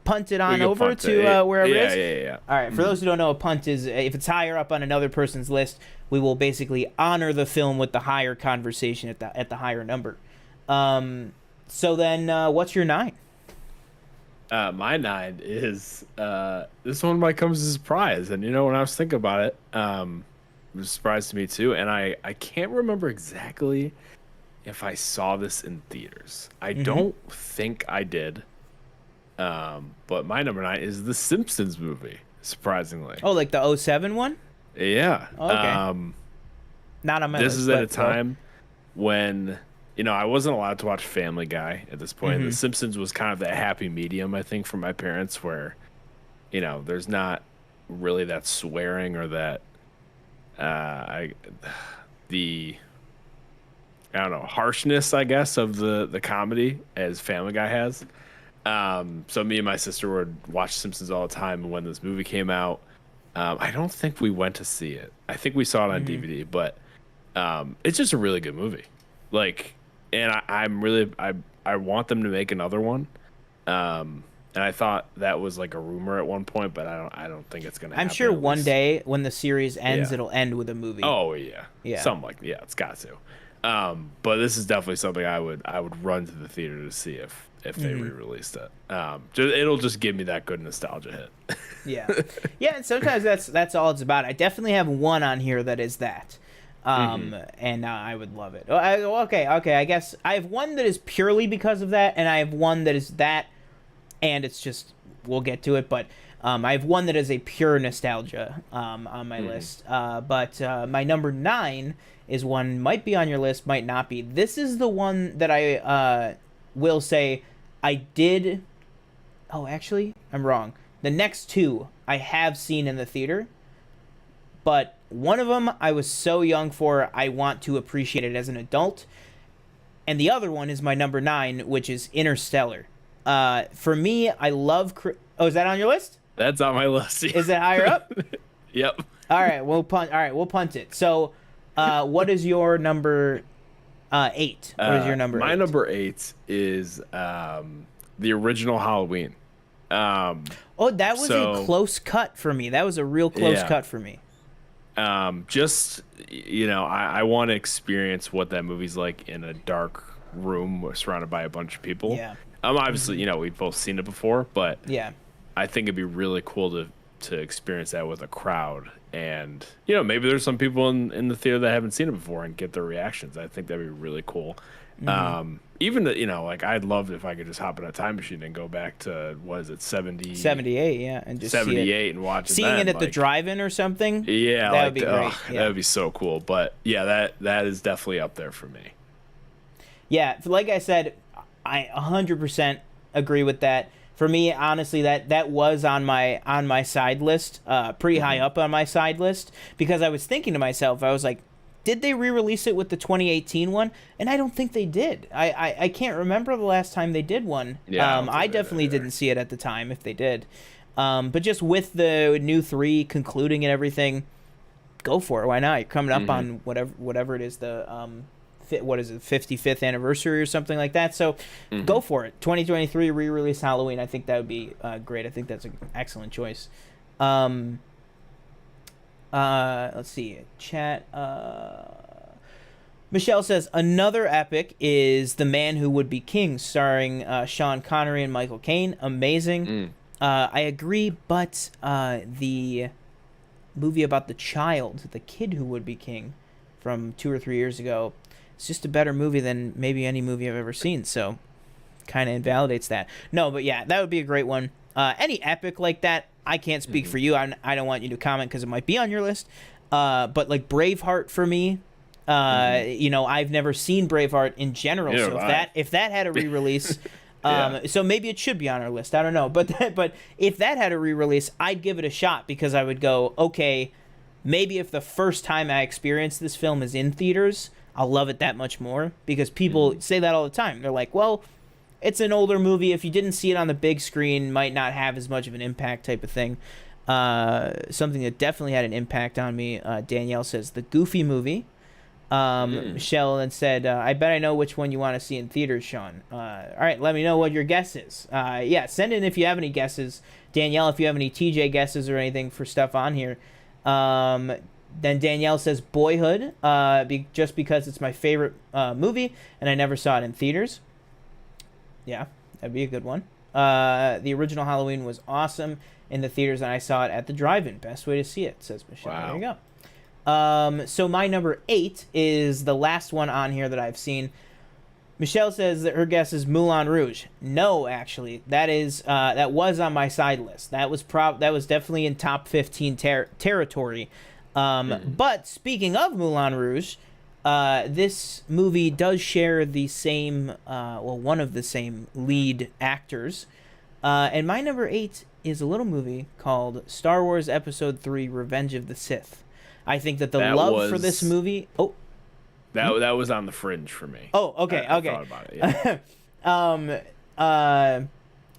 punt it on over punt to it. wherever it is? Yeah. All right. For those who don't know, a punt is if it's higher up on another person's list, we will basically honor the film with the higher conversation at the higher number. So then, what's your 9? My 9 is this one might come as a surprise, and when I was thinking about it, it was a surprise to me too, and I can't remember exactly if I saw this in theaters. I don't think I did. But my number 9 is the Simpsons movie, surprisingly. Oh, like the 2007 one? Yeah. Oh, okay. Not on my list. This is at a time when I wasn't allowed to watch Family Guy at this point. The Simpsons was kind of that happy medium, I think, for my parents, where there's not really that swearing or that I don't know, harshness, I guess, of the comedy as Family Guy has. So me and my sister would watch Simpsons all the time. And when this movie came out, I don't think we went to see it. I think we saw it on DVD, but it's just a really good movie. And I want them to make another one. And I thought that was like a rumor at one point, but I don't think it's gonna happen. I'm sure one day when the series ends, it'll end with a movie. Oh yeah. It's got to. But this is definitely something I would run to the theater to see if they re-released it. It'll just give me that good nostalgia hit. Yeah, and sometimes that's all it's about. I definitely have one on here that is that. And I would love it. Okay. I guess I have one that is purely because of that, and I have one that is that, and it's just we'll get to it. But I have one that is a pure nostalgia on my list. But my number 9 is one might be on your list, might not be. This is the one that I will say I did. Oh, actually, I'm wrong. The next 2 I have seen in the theater, but one of them I was so young for, I want to appreciate it as an adult. And the other one is my number 9, which is Interstellar. For me, I love... Oh, is that on your list? That's on my list. Is it higher up? Yep. All right, we'll punt it. So, what is your number 8? What is your number 8? My number 8 is the original Halloween. That was a close cut for me. That was a real close cut for me. I want to experience what that movie's like in a dark room surrounded by a bunch of people. Yeah. Obviously, we've both seen it before, but yeah, I think it'd be really cool to experience that with a crowd. And, maybe there's some people in the theater that haven't seen it before and get their reactions. I think that'd be really cool. Even, I'd love if I could just hop in a time machine and go back to, 78, yeah, and just 78 and watch it. Seeing it at the drive-in or something. Yeah, that would be great. That would be so cool. But yeah, that is definitely up there for me. Yeah, like I said, I 100% agree with that. For me, honestly, that was on my side list, pretty high up on my side list, because I was thinking to myself, I was like, did they re-release it with the 2018 one? And I don't think they did. I can't remember the last time they did one. Yeah, I definitely didn't see it at the time if they did. But just with the new 3 concluding and everything, go for it. Why not? You're coming up on whatever it is, the 55th anniversary or something like that. So go for it. 2023 re-release Halloween. I think that would be great. I think that's an excellent choice. Let's see. Chat. Michelle says another epic is The Man Who Would Be King, starring Sean Connery and Michael Caine. Amazing. I agree, but the movie about the kid who would be king, from 2 or 3 years ago, it's just a better movie than maybe any movie I've ever seen. So kind of invalidates that. No, but yeah, that would be a great one. Any epic like that, I can't speak for you. I don't want you to comment because it might be on your list. But like Braveheart for me, you know, I've never seen Braveheart in general. So if that had a re-release, so maybe it should be on our list. I don't know, but if that had a re-release, I'd give it a shot because I would go, okay, maybe if the first time I experience this film is in theaters, I'll love it that much more, because people say that all the time. They're like, well, it's an older movie. If you didn't see it on the big screen, might not have as much of an impact type of thing. Something that definitely had an impact on me, Danielle says, the Goofy movie. Michelle then said, I bet I know which one you want to see in theaters, Sean. All right, let me know what your guess is. Yeah, send in if you have any guesses. Danielle, if you have any TJ guesses or anything for stuff on here. Then Danielle says Boyhood, just because it's my favorite movie, and I never saw it in theaters. Yeah, that'd be a good one. The original Halloween was awesome in the theaters, and I saw it at the drive-in. Best way to see it, says Michelle. Wow. There you go. So my number 8 is the last one on here that I've seen. Michelle says that her guess is Moulin Rouge. No, actually, that was on my side list. That was definitely in top 15 territory. But speaking of Moulin Rouge, this movie does share the same, one of the same lead actors. And my number 8 is a little movie called Star Wars Episode 3: Revenge of the Sith. I think that love for this movie... Oh. That was on the fringe for me. Oh, okay, okay. I thought about it, yeah.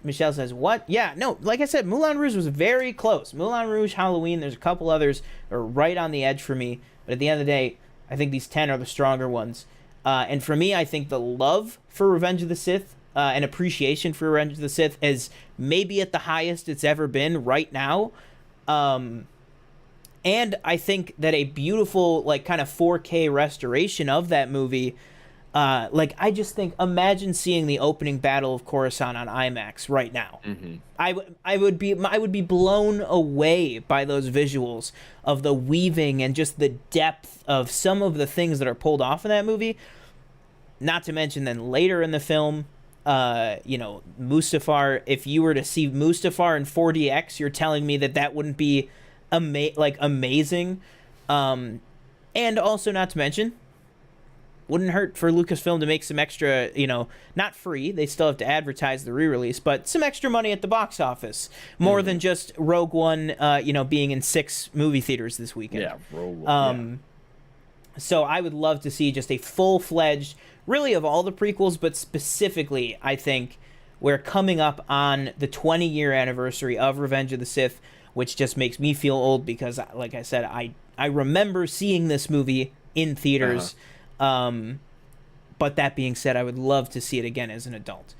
Michelle says, what? Yeah, no, like I said, Moulin Rouge was very close. Moulin Rouge, Halloween, there's a couple others that are right on the edge for me. But at the end of the day, I think these 10 are the stronger ones. And for me, I think the love for Revenge of the Sith and appreciation for Revenge of the Sith is maybe at the highest it's ever been right now. And I think that a beautiful, like, kind of 4K restoration of that movie, I just think, imagine seeing the opening Battle of Coruscant on IMAX right now. I would be blown away by those visuals of the weaving and just the depth of some of the things that are pulled off in that movie. Not to mention then later in the film, Mustafar. If you were to see Mustafar in 4DX, you're telling me that wouldn't be amazing. And also, not to mention, wouldn't hurt for Lucasfilm to make some extra, not free, they still have to advertise the re-release, but some extra money at the box office, more than just Rogue One, being in 6 movie theaters this weekend. Yeah, Rogue One. So I would love to see just a full-fledged, really of all the prequels, but specifically, I think, we're coming up on the 20-year anniversary of Revenge of the Sith, which just makes me feel old because, like I said, I remember seeing this movie in theaters. But that being said, I would love to see it again as an adult.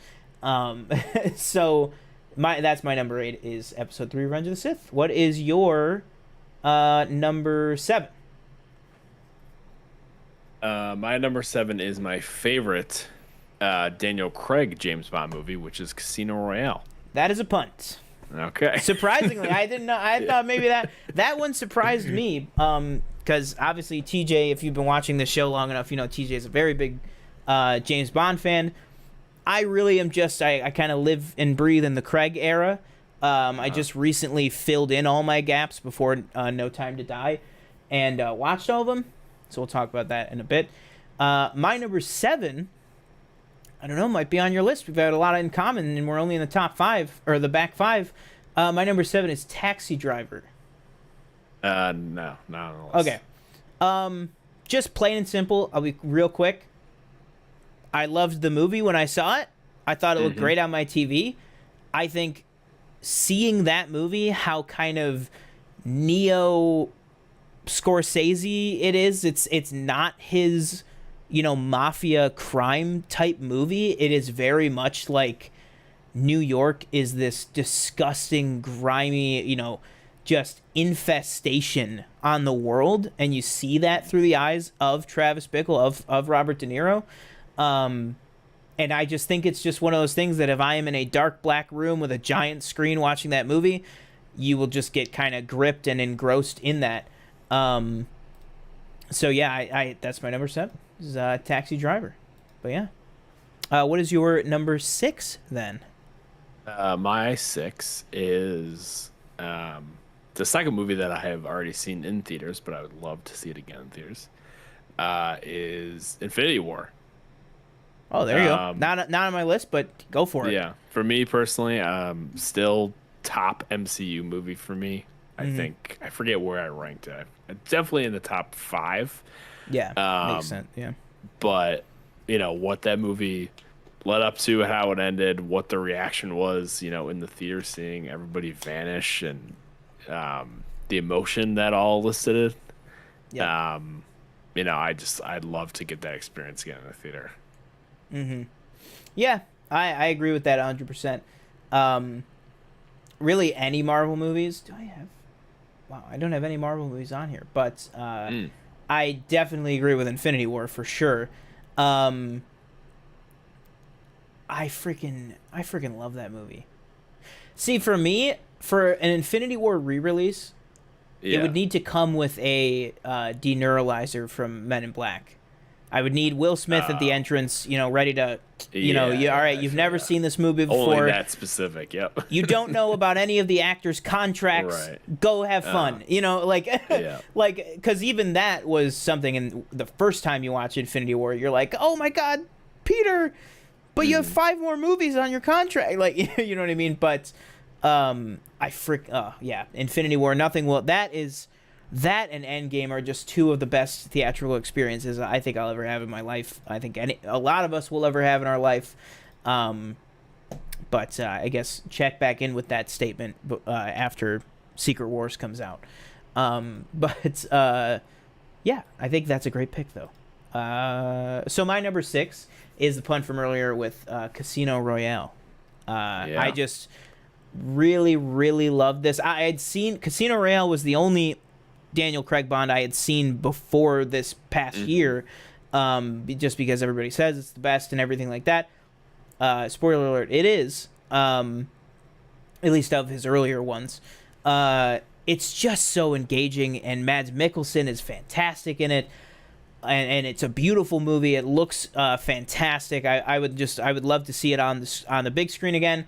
So that's my number 8 is Episode 3: Revenge of the Sith. What is your number 7? My number 7 is my favorite Daniel Craig James Bond movie, which is Casino Royale. That is a punt. Okay. Surprisingly, I didn't know. I thought maybe that one surprised me. Because obviously TJ, if you've been watching the show long enough, TJ is a very big James Bond fan. I really am just I kind of live and breathe in the Craig era. I just recently filled in all my gaps before No Time to Die, and watched all of them. So we'll talk about that in a bit. My number 7, I don't know, might be on your list. We've had a lot in common, and we're only in the top 5 or the back 5. My number 7 is Taxi Driver. No, not on the list. Okay. Just plain and simple. I'll be real quick. I loved the movie when I saw it. I thought it looked great on my TV. I think seeing that movie, how kind of neo Scorsese it is. It's not his, mafia crime type movie. It is very much like New York is this disgusting, grimy, just infestation on the world, and you see that through the eyes of Travis Bickle, of Robert De Niro. And I just think it's just one of those things that if I am in a dark black room with a giant screen watching that movie, you will just get kind of gripped and engrossed in that. So yeah, I that's my number 7 is Taxi Driver. But yeah, What is your number 6 then? My 6 is the second movie that I have already seen in theaters, but I would love to see it again in theaters. Is Infinity War. Oh, there you go. Not on my list, but go for it. Yeah, for me personally, still top MCU movie for me. I think I forget where I ranked it. Definitely in the top 5. Yeah, makes sense. Yeah, but what that movie led up to, how it ended, what the reaction was, in the theater, seeing everybody vanish, and the emotion that all elicited. yeah. I'd love to get that experience again in the theater. Yeah, I agree with that 100%. Really, any Marvel movies? Do I have? Wow, I don't have any Marvel movies on here, but I definitely agree with Infinity War for sure. I freaking love that movie. See, for me, for an Infinity War re-release, it would need to come with a deneuralizer from Men in Black. I would need Will Smith at the entrance, ready to, all right, you've never seen this movie before. Only that specific, yep. You don't know about any of the actors' contracts. Right. Go have fun. Because even that was something, and the first time you watch Infinity War, you're like, oh my God, Peter, but you have 5 more movies on your contract. You know what I mean? But Infinity War, nothing will. That and Endgame are just 2 of the best theatrical experiences I think I'll ever have in my life. I think a lot of us will ever have in our life. But I guess check back in with that statement after Secret Wars comes out. I think that's a great pick, though. So my number 6 is the pun from earlier with Casino Royale. I just really, really loved this. I had seen Casino Royale was the only Daniel Craig Bond I had seen before this past year, just because everybody says it's the best and everything like that. Spoiler alert, it is, at least of his earlier ones. It's just so engaging, and Mads Mikkelsen is fantastic in it, and it's a beautiful movie. It looks fantastic. I would love to see it on the big screen again.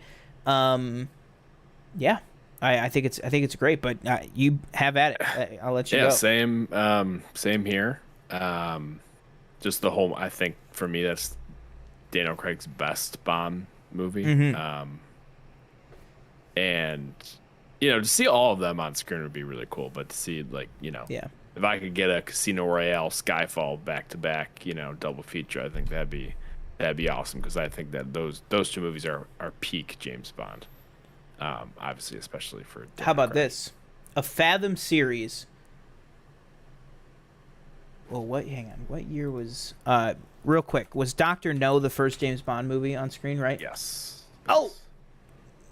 Yeah. I think it's great, but you have at it. I'll let you go. Yeah, same here. Just the whole. I think for me, that's Daniel Craig's best Bond movie. And to see all of them on screen would be really cool. But to see if I could get a Casino Royale, Skyfall back to back, double feature, I think that'd be awesome, because I think that those 2 movies are peak James Bond. Obviously, especially for Daniel How about Craig. this? A Fathom series. Well, hang on. What year was real quick, was Dr. No the first James Bond movie on screen, right? Yes. Oh,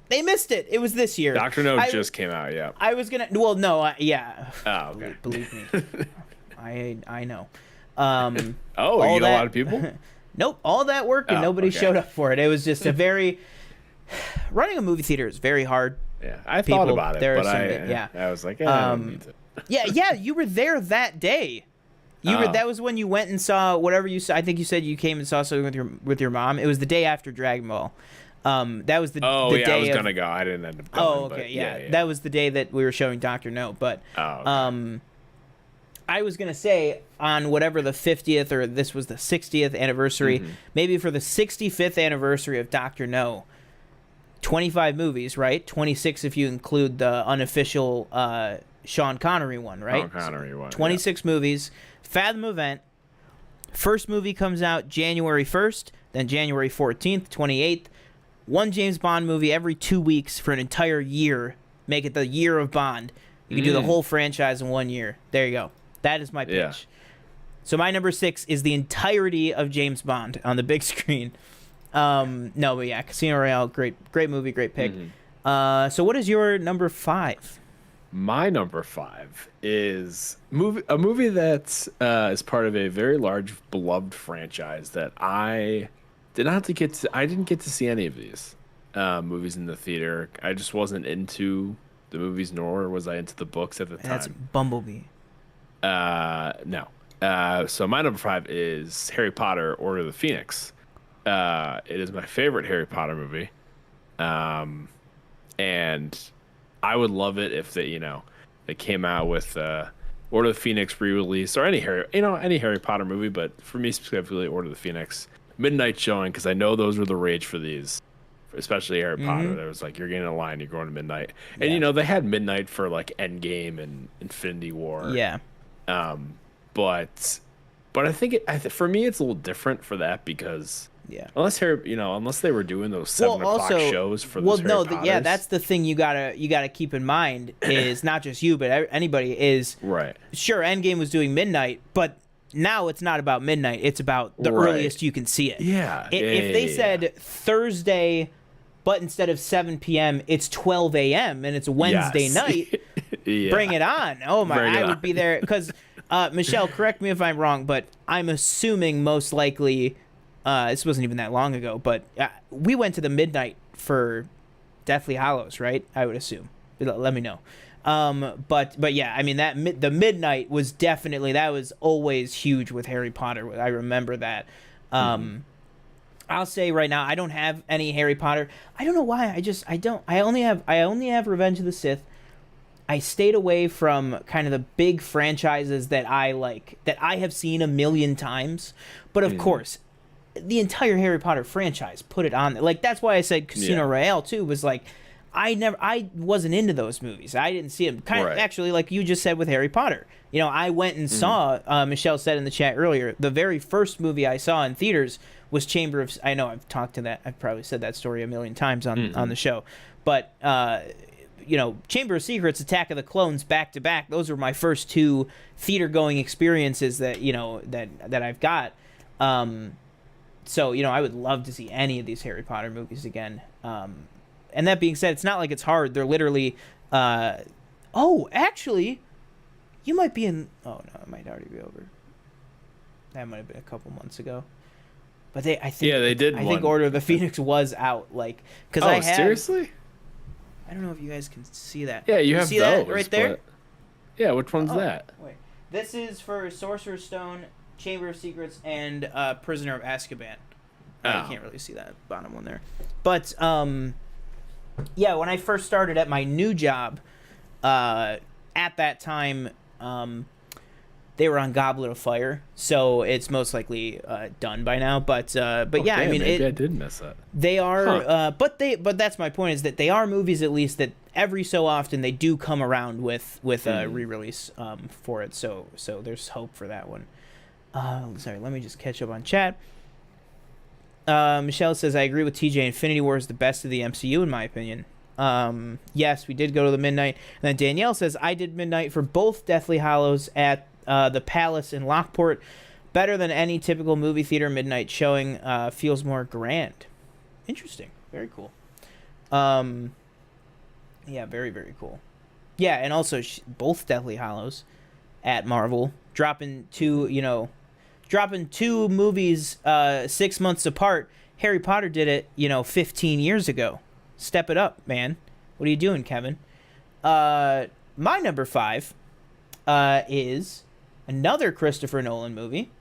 they missed it. It was this year. Dr. No just came out, yeah. I was going to yeah. Oh, okay. Believe me. I know. You know a lot of people? Nope, all that work and nobody showed up for it. It was just a very running a movie theater is very hard. Yeah, I thought about it, but I was like, I don't need to. yeah, you were there that day. That was when you went and saw whatever you saw. I think you said you came and saw something with your mom. It was the day after Dragon Ball. That was the day I was gonna go. I didn't end up going. Oh, okay, yeah. That was the day that we were showing Dr. No. But I was gonna say on whatever the 50th or this was the 60th anniversary, maybe for the 65th anniversary of Dr. No. 25 movies, right? 26 if you include the unofficial Sean Connery one, right? Sean Connery one. 26 movies. Fathom event. First movie comes out January 1st, then January 14th, 28th. One James Bond movie every 2 weeks for an entire year. Make it the year of Bond. You can do the whole franchise in 1 year. There you go. That is my pitch. Yeah. So my number 6 is the entirety of James Bond on the big screen. No, but yeah, Casino Royale, great movie, great pick. So what is your number 5? My number 5 is a movie that is part of a very large beloved franchise that I didn't get to see any of these movies in the theater. I just wasn't into the movies, nor was I into the books at the time. That's Bumblebee. No. So my number 5 is Harry Potter: Order of the Phoenix. It is my favorite Harry Potter movie. Um, and I would love it if they came out with Order of the Phoenix re-release, or any Harry Potter movie, but for me specifically, Order of the Phoenix midnight showing, because I know those were the rage for these, especially Harry Potter. There was like, you're getting a line, you're going to midnight, and they had midnight for like Endgame and Infinity War. Yeah. But I think for me it's a little different for that, because unless they were doing those 7 o'clock shows for those Harry Potters. That's the thing you gotta keep in mind, is not just you but anybody is right. Sure, Endgame was doing midnight, but now it's not about midnight, it's about the earliest you can see it. If they said Thursday, but instead of 7 p.m. it's 12 a.m. and it's a Wednesday night, bring it on. Oh my, I would be there, because Michelle, correct me if I'm wrong, but I'm assuming most likely this wasn't even that long ago, but we went to the midnight for Deathly Hallows, right? I would assume. Let me know. But yeah, I mean, the midnight was definitely, that was always huge with Harry Potter. I remember that. I'll say right now, I don't have any Harry Potter. I don't know why. I only have Revenge of the Sith. I stayed away from kind of the big franchises that I have seen a million times. But of course, the entire Harry Potter franchise put it on there. Like, that's why I said Casino Royale too, was like, I wasn't into those movies. I didn't see them. Kind of actually, like you just said with Harry Potter. I went and saw, Michelle said in the chat earlier, the very first movie I saw in theaters was Chamber of, I know I've probably said that story a million times on the show, but Chamber of Secrets, Attack of the Clones, back to back. Those were my first 2 theater going experiences that I've got. So I would love to see any of these Harry Potter movies again. And that being said, it's not like it's hard. They're literally, actually, you might be in. Oh no, it might already be over. That might have been a couple months ago. But they did. I think Order of the Phoenix was out, because seriously. I don't know if you guys can see that. Yeah, you have see those that right there. Yeah, which one's that? Wait, this is for Sorcerer's Stone, Chamber of Secrets, and Prisoner of Azkaban. You can't really see that bottom one there, but yeah, when I first started at my new job, at that time, they were on Goblet of Fire, so it's most likely done by now. But yeah, I mean, maybe I did miss that. They are, but that's my point, is that they are movies, at least, that every so often they do come around with a re-release for it. So there's hope for that one. Sorry, let me just catch up on chat. Michelle says, I agree with TJ. Infinity War is the best of the MCU, in my opinion. Yes, we did go to the midnight. And then Danielle says, I did midnight for both Deathly Hallows at the Palace in Lockport. Better than any typical movie theater midnight showing. Feels more grand. Interesting. Very cool. Yeah, very, very cool. Yeah, and also both Deathly Hallows at Marvel, dropping two movies 6 months apart. Harry Potter did it 15 years ago. Step it up, man. What are you doing, Kevin? My number 5 is another Christopher Nolan movie,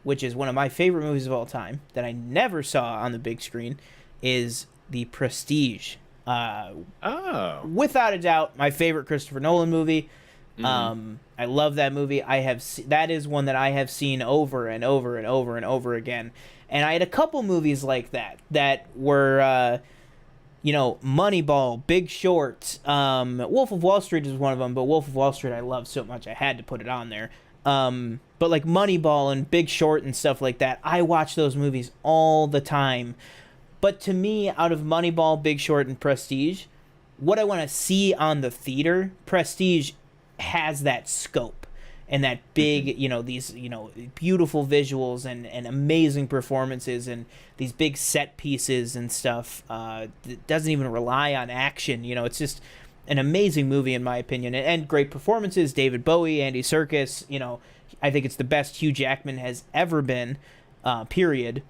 which is one of my favorite movies of all time that I never saw on the big screen, is The Prestige. Without a doubt, my favorite Christopher Nolan movie. I love that movie. That is one that I have seen over and over and over and over again. And I had a couple movies like that were, Moneyball, Big Short, Wolf of Wall Street is one of them, but Wolf of Wall Street I love so much I had to put it on there. But like Moneyball and Big Short and stuff like that, I watch those movies all the time. But to me, out of Moneyball, Big Short, and Prestige, what I want to see on the theater, Prestige has that scope and that big, these, beautiful visuals and amazing performances and these big set pieces and stuff. That doesn't even rely on action. It's just an amazing movie in my opinion, and great performances. David Bowie, Andy Serkis. I think it's the best Hugh Jackman has ever been. Period.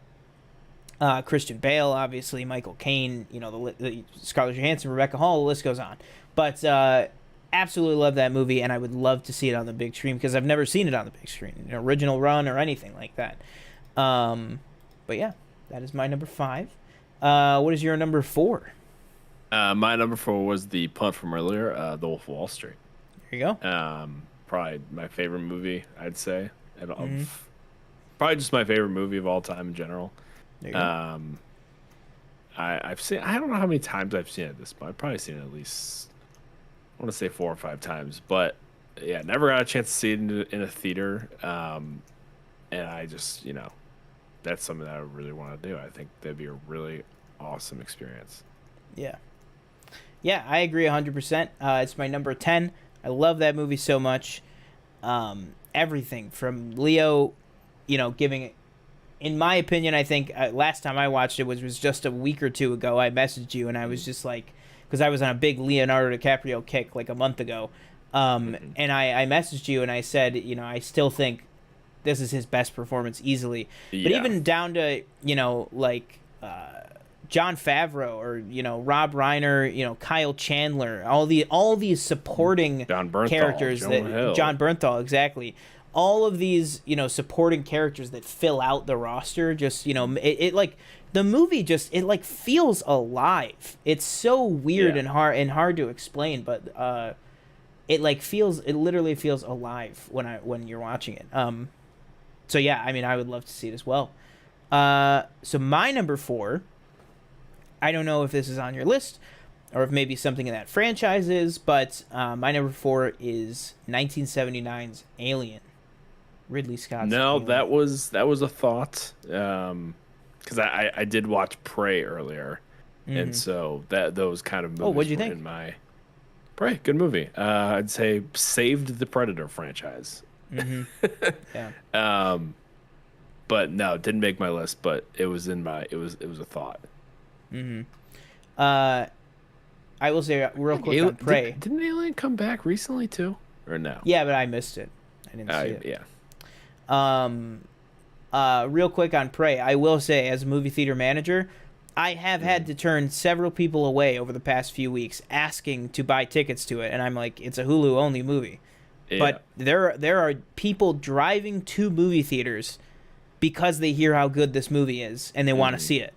Christian Bale, obviously, Michael Caine. The Scarlett Johansson, Rebecca Hall. The list goes on. But absolutely love that movie, and I would love to see it on the big screen because I've never seen it on the big screen, original run or anything like that. But yeah, That is my number 5. What is your number 4? My number 4 was the punt from earlier, The Wolf of Wall Street. There you go. Probably my favorite movie, I'd say. Mm-hmm. Probably just my favorite movie of all time in general. There you go. I've seen. I don't know how many times I've seen it at this point. I've probably seen it at least, I want to say 4 or 5 times. But yeah, never got a chance to see it in a theater. And I just, that's something that I really want to do. I think that'd be a really awesome experience. Yeah. Yeah, I agree 100%. It's my number 10. I love that movie so much. Everything from Leo, giving it. In my opinion, I think last time I watched it was just a week or 2 ago. I messaged you and I was just like, because I was on a big Leonardo DiCaprio kick like a month ago. And I messaged you and I said, I still think this is his best performance easily. Yeah. But even down to, Jon Favreau or Rob Reiner, Kyle Chandler, all these supporting characters Jon Bernthal, exactly. All of these supporting characters that fill out the roster, just it like the movie just it like feels alive. It's so weird and hard to explain, but it literally feels alive when you're watching it. So yeah, I mean I would love to see it as well. So my number 4, I don't know if this is on your list or if maybe something in that franchise is, but my number 4 is 1979's Alien. Ridley Scott's No, Alien. that was a thought. Because I did watch Prey earlier, and so those kind of movies what'd you were think? in my Prey. Good movie. I'd say saved the Predator franchise. Yeah. But no, didn't make my list. But it was in my. It was a thought. I will say real quick on Prey. Didn't Alien come back recently too, or no? Yeah, but I missed it. I didn't see it. Yeah. Real quick on Prey, I will say as a movie theater manager, I have had to turn several people away over the past few weeks asking to buy tickets to it, and I'm like, it's a Hulu only movie. Yeah. But there are people driving to movie theaters because they hear how good this movie is and they want to see it.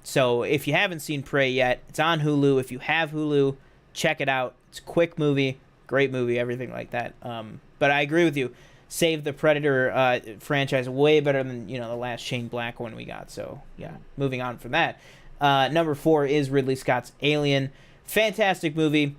So if you haven't seen Prey yet, it's on Hulu. If you have Hulu, check it out. It's a quick movie, great movie, everything like that. But I agree with you. Save the Predator franchise way better than the last Shane Black one we got. So yeah, moving on from that. Number 4 is Ridley Scott's Alien. Fantastic movie.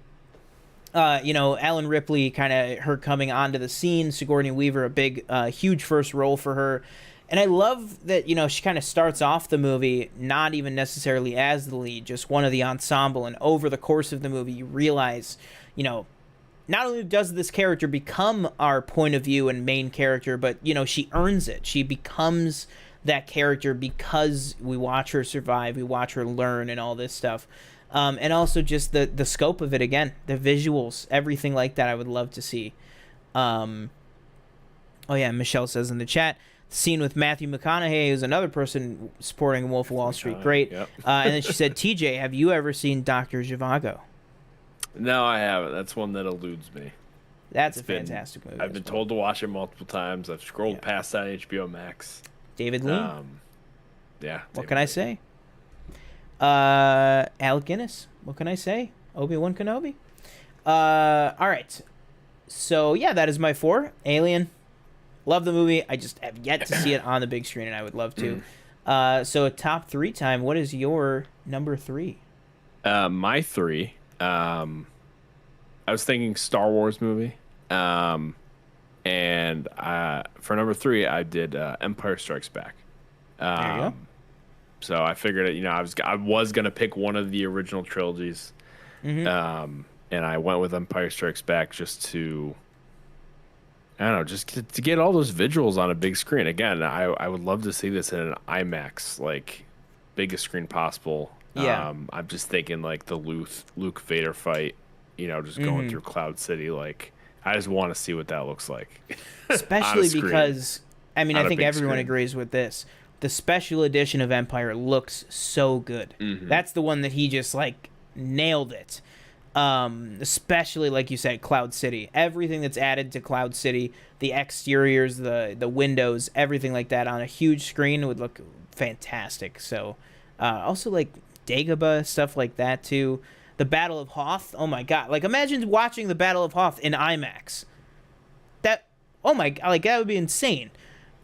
Ellen Ripley, kind of her coming onto the scene. Sigourney Weaver, a big, huge first role for her. And I love that, she kind of starts off the movie not even necessarily as the lead, just one of the ensemble. And over the course of the movie, you realize, not only does this character become our point of view and main character, but, she earns it. She becomes that character because we watch her survive, we watch her learn and all this stuff. And also just the scope of it, again, the visuals, everything like that I would love to see. Oh, yeah, Michelle says in the chat, scene with Matthew McConaughey, who's another person supporting Wolf of Wall Street. Great. Yep. And then she said, TJ, have you ever seen Dr. Zhivago? No, I haven't. That's one that eludes me. That's a fantastic movie. I've been told to watch it multiple times. I've scrolled past that on HBO Max. David Lean. Yeah. What can I say? Alec Guinness. What can I say? Obi-Wan Kenobi. All right. So, yeah, that is my 4. Alien. Love the movie. I just have yet to see it on the big screen, and I would love to. So, top 3 time. What is your number 3? My 3. I was thinking Star Wars movie. And for number 3, I did Empire Strikes Back. There you go. So I figured, I was gonna pick one of the original trilogies, and I went with Empire Strikes Back just to, I don't know, just to get all those visuals on a big screen. Again, I would love to see this in an IMAX, like biggest screen possible. Yeah. I'm just thinking like the Luke Vader fight, just going through Cloud City. Like I just want to see what that looks like. Especially because, I think everyone agrees with this. The special edition of Empire looks so good. That's the one that he just like nailed it. Especially like you said, Cloud City. Everything that's added to Cloud City, the exteriors, the windows, everything like that on a huge screen would look fantastic. So also like Dagobah, stuff like that too. The Battle of Hoth, oh my god, like imagine watching the Battle of Hoth in IMAX. That, oh my god, like that would be insane.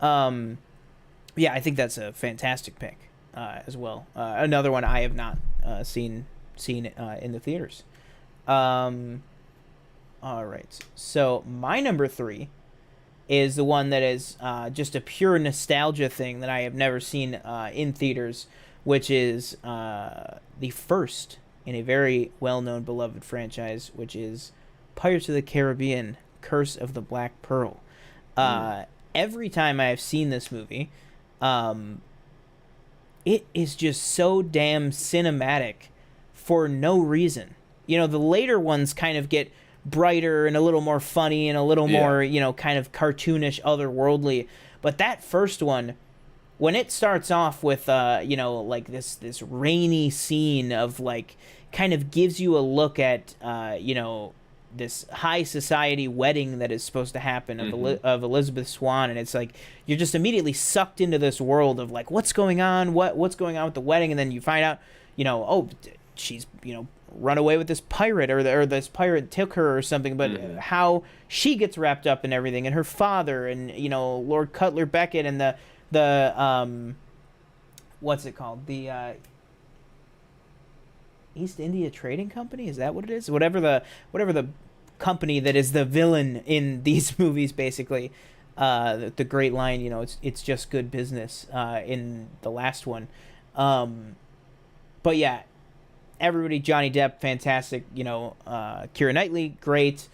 Yeah, I think that's a fantastic pick as well. Another one I have not seen in the theaters. All right, so my number 3 is the one that is just a pure nostalgia thing that I have never seen in theaters, which is the first in a very well-known, beloved franchise, which is Pirates of the Caribbean: Curse of the Black Pearl. Every time I have seen this movie, it is just so damn cinematic for no reason. You know, the later ones kind of get brighter and a little more funny and a little more, you know, kind of cartoonish, otherworldly. But that first one, when it starts off with, you know, like this rainy scene of like, kind of gives you a look at, you know, this high society wedding that is supposed to happen of Elizabeth Swann, and it's like you're just immediately sucked into this world of like what's going on, what's going on with the wedding, and then you find out, you know, oh, she's, you know, run away with this pirate, or this pirate took her or something, but how she gets wrapped up in everything, and her father, and, you know, Lord Cutler Beckett, and the what's it called, the East India Trading Company, is that what it is? Whatever the company that is the villain in these movies, basically. The great line, you know, it's just good business in the last one. But yeah, everybody, Johnny Depp, fantastic. You know, Keira Knightley, great.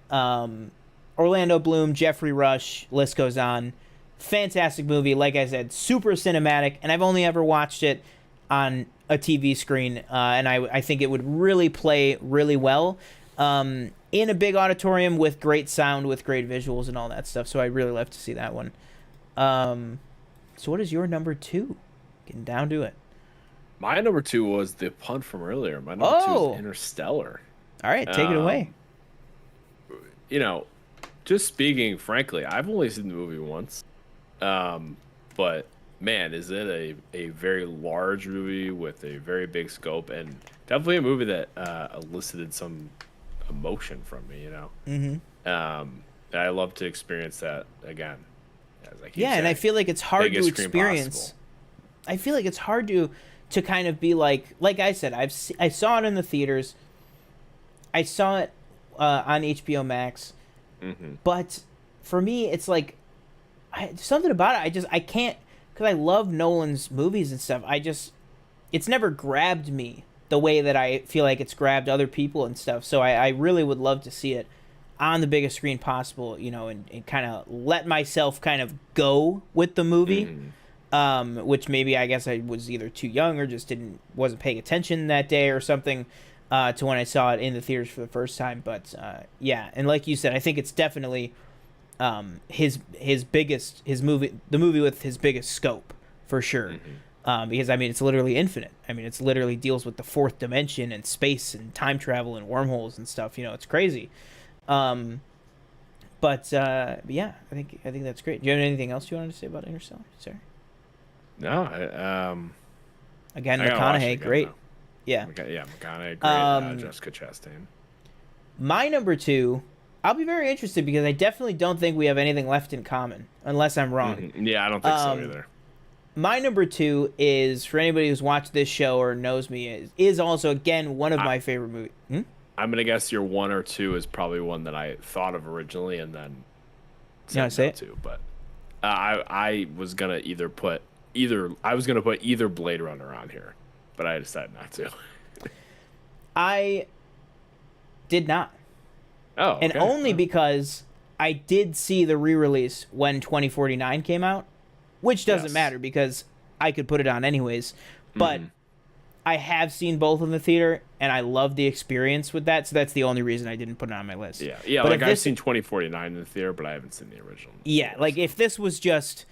Orlando Bloom, Jeffrey Rush, list goes on. Fantastic movie. Like I said, super cinematic, and I've only ever watched it on a TV screen, and I think it would really play really well in a big auditorium with great sound, with great visuals and all that stuff. So I'd really love to see that one. So what is your number 2? Getting down to it. My number 2 was the punt from earlier. My number 2 is Interstellar. All right, take it away. You know, just speaking frankly, I've only seen the movie once, but man, is it a very large movie with a very big scope, and definitely a movie that elicited some emotion from me, you know. I love to experience that again. As I keep saying, and I feel like it's hard to experience. I feel like it's hard to kind of be like I said, I saw it in the theaters. I saw it on HBO Max, but for me, it's like something about it. I can't. Because I love Nolan's movies and stuff, it's never grabbed me the way that I feel like it's grabbed other people and stuff. So I really would love to see it on the biggest screen possible, you know, and kind of let myself kind of go with the movie, which maybe I guess I was either too young or just wasn't paying attention that day or something to when I saw it in the theaters for the first time. But yeah, and like you said, I think it's definitely the movie with his biggest scope for sure, because I mean it's literally infinite. I mean it's literally deals with the fourth dimension and space and time travel and wormholes and stuff. You know, it's crazy. But yeah, I think that's great. Do you have anything else you wanted to say about Interstellar? Sorry. No. Again, McConaughey, great. Now. Yeah. McConaughey, great. Jessica Chastain. My number 2. I'll be very interested because I definitely don't think we have anything left in common, unless I'm wrong. Yeah, I don't think so either. My number 2 is, for anybody who's watched this show or knows me, is also, again, one of my favorite movies. I'm going to guess your 1 or 2 is probably one that I thought of originally and then said no to. But I was going to put either Blade Runner on here, but I decided not to. I did not. Oh, okay. And only because I did see the re-release when 2049 came out, which doesn't matter because I could put it on anyways. But I have seen both in the theater, and I love the experience with that, so that's the only reason I didn't put it on my list. Yeah, but like I've seen 2049 in the theater, but I haven't seen the original. Yeah, like if this was just,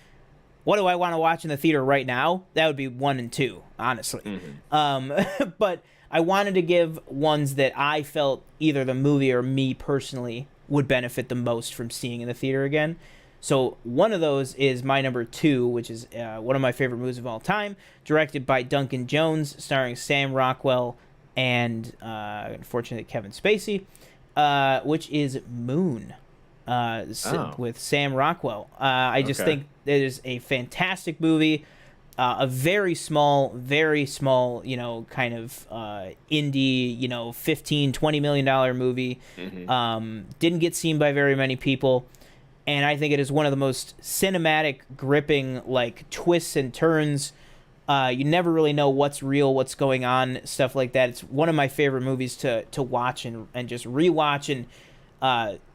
what do I want to watch in the theater right now, that would be 1 and 2, honestly. But I wanted to give ones that I felt either the movie or me personally would benefit the most from seeing in the theater again. So one of those is my number 2, which is one of my favorite movies of all time, directed by Duncan Jones, starring Sam Rockwell and unfortunately Kevin Spacey, which is Moon, with Sam Rockwell. I just think it is a fantastic movie. A very small, kind of indie, $15-20 million movie. Didn't get seen by very many people. And I think it is one of the most cinematic, gripping, like, twists and turns. You never really know what's real, what's going on, stuff like that. It's one of my favorite movies to watch and just rewatch and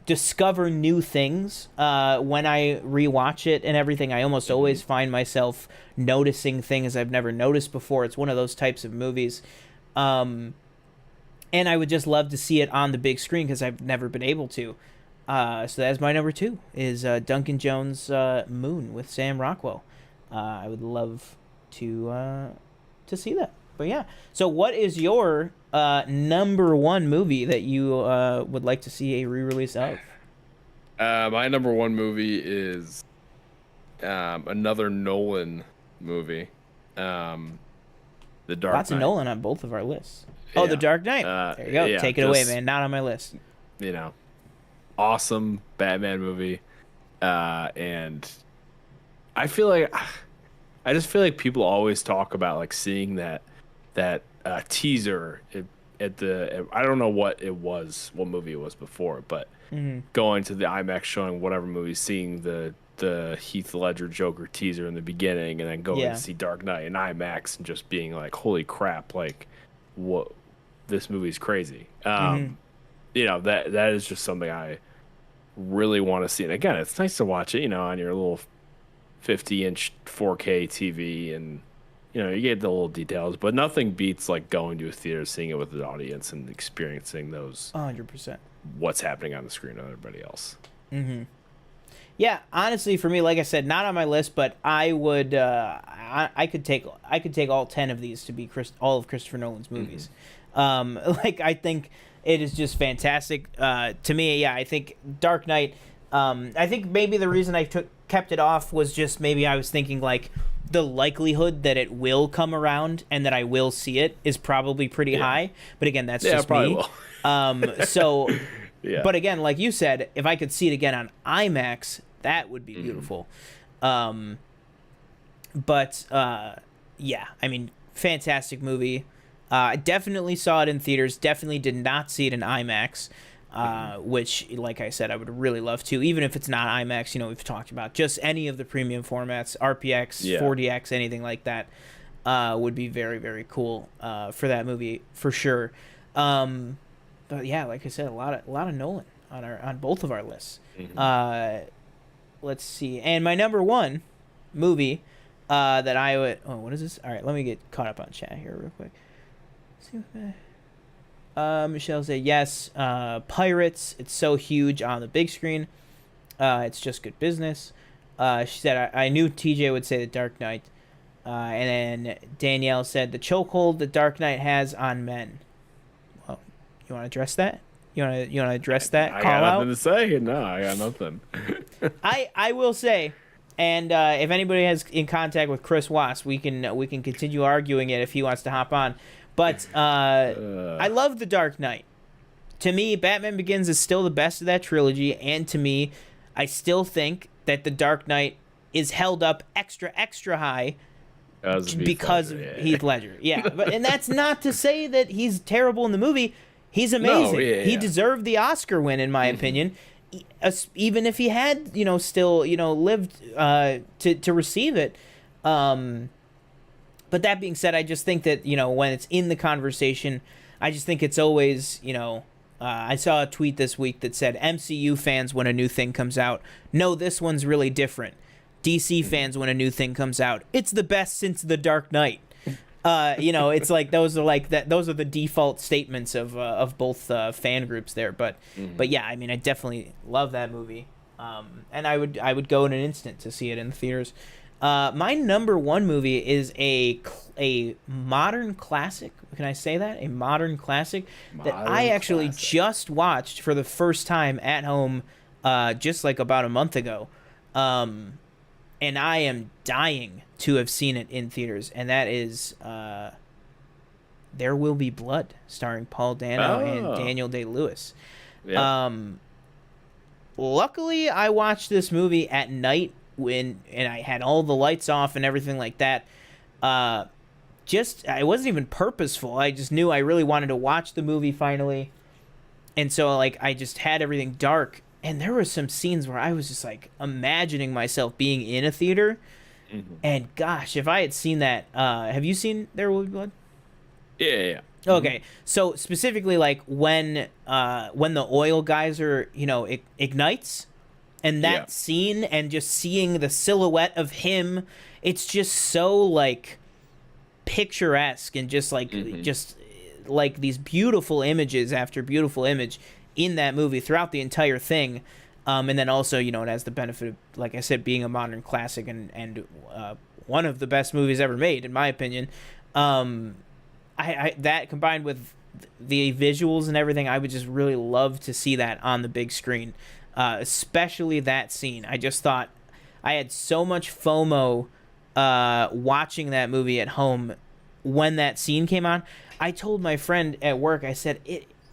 discover new things when I rewatch it and everything. I almost always find myself noticing things I've never noticed before. It's one of those types of movies. And I would just love to see it on the big screen because I've never been able to. So that's my number 2 is Duncan Jones' Moon with Sam Rockwell. I would love to see that. But yeah, so what is your number 1 movie that you would like to see a re-release of? My number 1 movie is another Nolan movie, The Dark Knight. Lots of Nolan on both of our lists. Oh, The Dark Knight. There you go. Yeah, take it away, man. Not on my list. Awesome Batman movie, and I feel like people always talk about like seeing that teaser at the, I don't know what movie it was before, but going to the IMAX showing whatever movie, seeing the Heath Ledger Joker teaser in the beginning, and then going to see Dark Knight in IMAX and just being like, holy crap, like what, this movie's crazy. That is just something I really want to see. And again, it's nice to watch it, on your little 50-inch 4K TV, and you get the little details, but nothing beats like going to a theater, seeing it with the audience, and experiencing those 100%. What's happening on the screen with everybody else. Yeah, honestly, for me, like I said, not on my list, but I would, I could take all 10 of these to be all of Christopher Nolan's movies. I think it is just fantastic. To me, yeah, I think Dark Knight. I think maybe the reason I kept it off was just maybe I was thinking like the likelihood that it will come around and that I will see it is probably pretty high. But again, that's just me. So, but again, like you said, if I could see it again on IMAX, that would be beautiful. Yeah, I mean, fantastic movie. I definitely saw it in theaters. Definitely did not see it in IMAX, which, like I said, I would really love to. Even if it's not IMAX, we've talked about just any of the premium formats, RPX, 4DX, anything like that, would be very, very cool for that movie for sure. But yeah, like I said, a lot of Nolan on both of our lists. Let's see, and my number 1 movie that I would. Oh, what is this? All right, let me get caught up on chat here real quick. Michelle said yes. Pirates. It's so huge on the big screen. It's just good business. She said I knew TJ would say The Dark Knight. And then Danielle said the chokehold the Dark Knight has on men. Well, you want to address that? You want to address that? I got nothing to say. No, I got nothing. I will say. And if anybody has in contact with Chris Wass, we can continue arguing it if he wants to hop on. But I love The Dark Knight. To me, Batman Begins is still the best of that trilogy, and to me, I still think that The Dark Knight is held up extra high because of Heath Ledger. Yeah, and that's not to say that he's terrible in the movie. He's amazing. No, he deserved the Oscar win, in my opinion. Even if he had, still, lived to receive it. But that being said, I just think that, when it's in the conversation, I just think it's always, I saw a tweet this week that said MCU fans when a new thing comes out, no, this one's really different. DC fans when a new thing comes out, it's the best since The Dark Knight. It's like those are the default statements of both fan groups there. But yeah, I mean, I definitely love that movie. And I would go in an instant to see it in the theaters. My number 1 movie is a modern classic. Can I say that? A modern classic that I actually just watched for the first time at home, just like about a month ago. And I am dying to have seen it in theaters, and that is There Will Be Blood, starring Paul Dano and Daniel Day-Lewis. Yeah. Luckily, I watched this movie at night and I had all the lights off and everything like that. It wasn't even purposeful. I just knew I really wanted to watch the movie finally, and so like I just had everything dark. And there were some scenes where I was just like imagining myself being in a theater. Mm-hmm. And gosh, if I had seen that, have you seen There Will Be Blood? Yeah. Okay, so specifically like when the oil geyser, ignites, and that scene, and just seeing the silhouette of him, it's just so like picturesque, and just like these beautiful images after beautiful image in that movie throughout the entire thing. And then also, it has the benefit of, like I said, being a modern classic and one of the best movies ever made, in my opinion. I that combined with the visuals and everything, I would just really love to see that on the big screen, especially that scene. I just thought I had so much FOMO watching that movie at home when that scene came on. I told my friend at work, I said,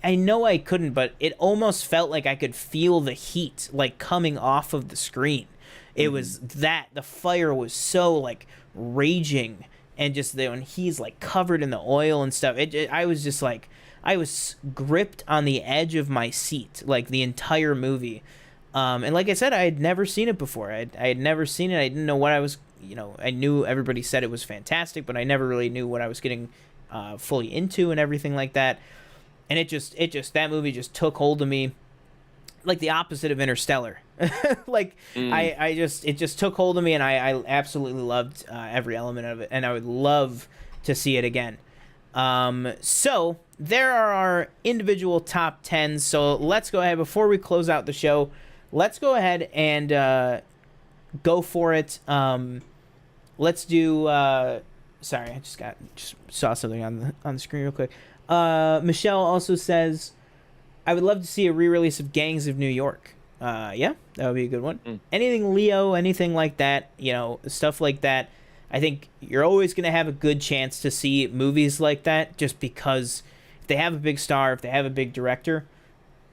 I know I couldn't, but it almost felt like I could feel the heat like coming off of the screen. It was the fire was so like raging, and just when he's like covered in the oil and stuff, I was just like, I was gripped on the edge of my seat like the entire movie. And like I said, I had never seen it before. I had never seen it. I didn't know what I was, I knew everybody said it was fantastic, but I never really knew what I was getting fully into and everything like that. And it just that movie just took hold of me, like the opposite of Interstellar. Like it just took hold of me, and I absolutely loved every element of it, and I would love to see it again. So there are our individual top 10s. So let's go ahead, before we close out the show, let's go ahead and go for it. Let's do sorry, I just saw something on the screen real quick. Michelle also says, I would love to see a re-release of Gangs of New York. Yeah, that would be a good one. Anything Leo, anything like that, stuff like that. I think you're always going to have a good chance to see movies like that, just because if they have a big star, if they have a big director,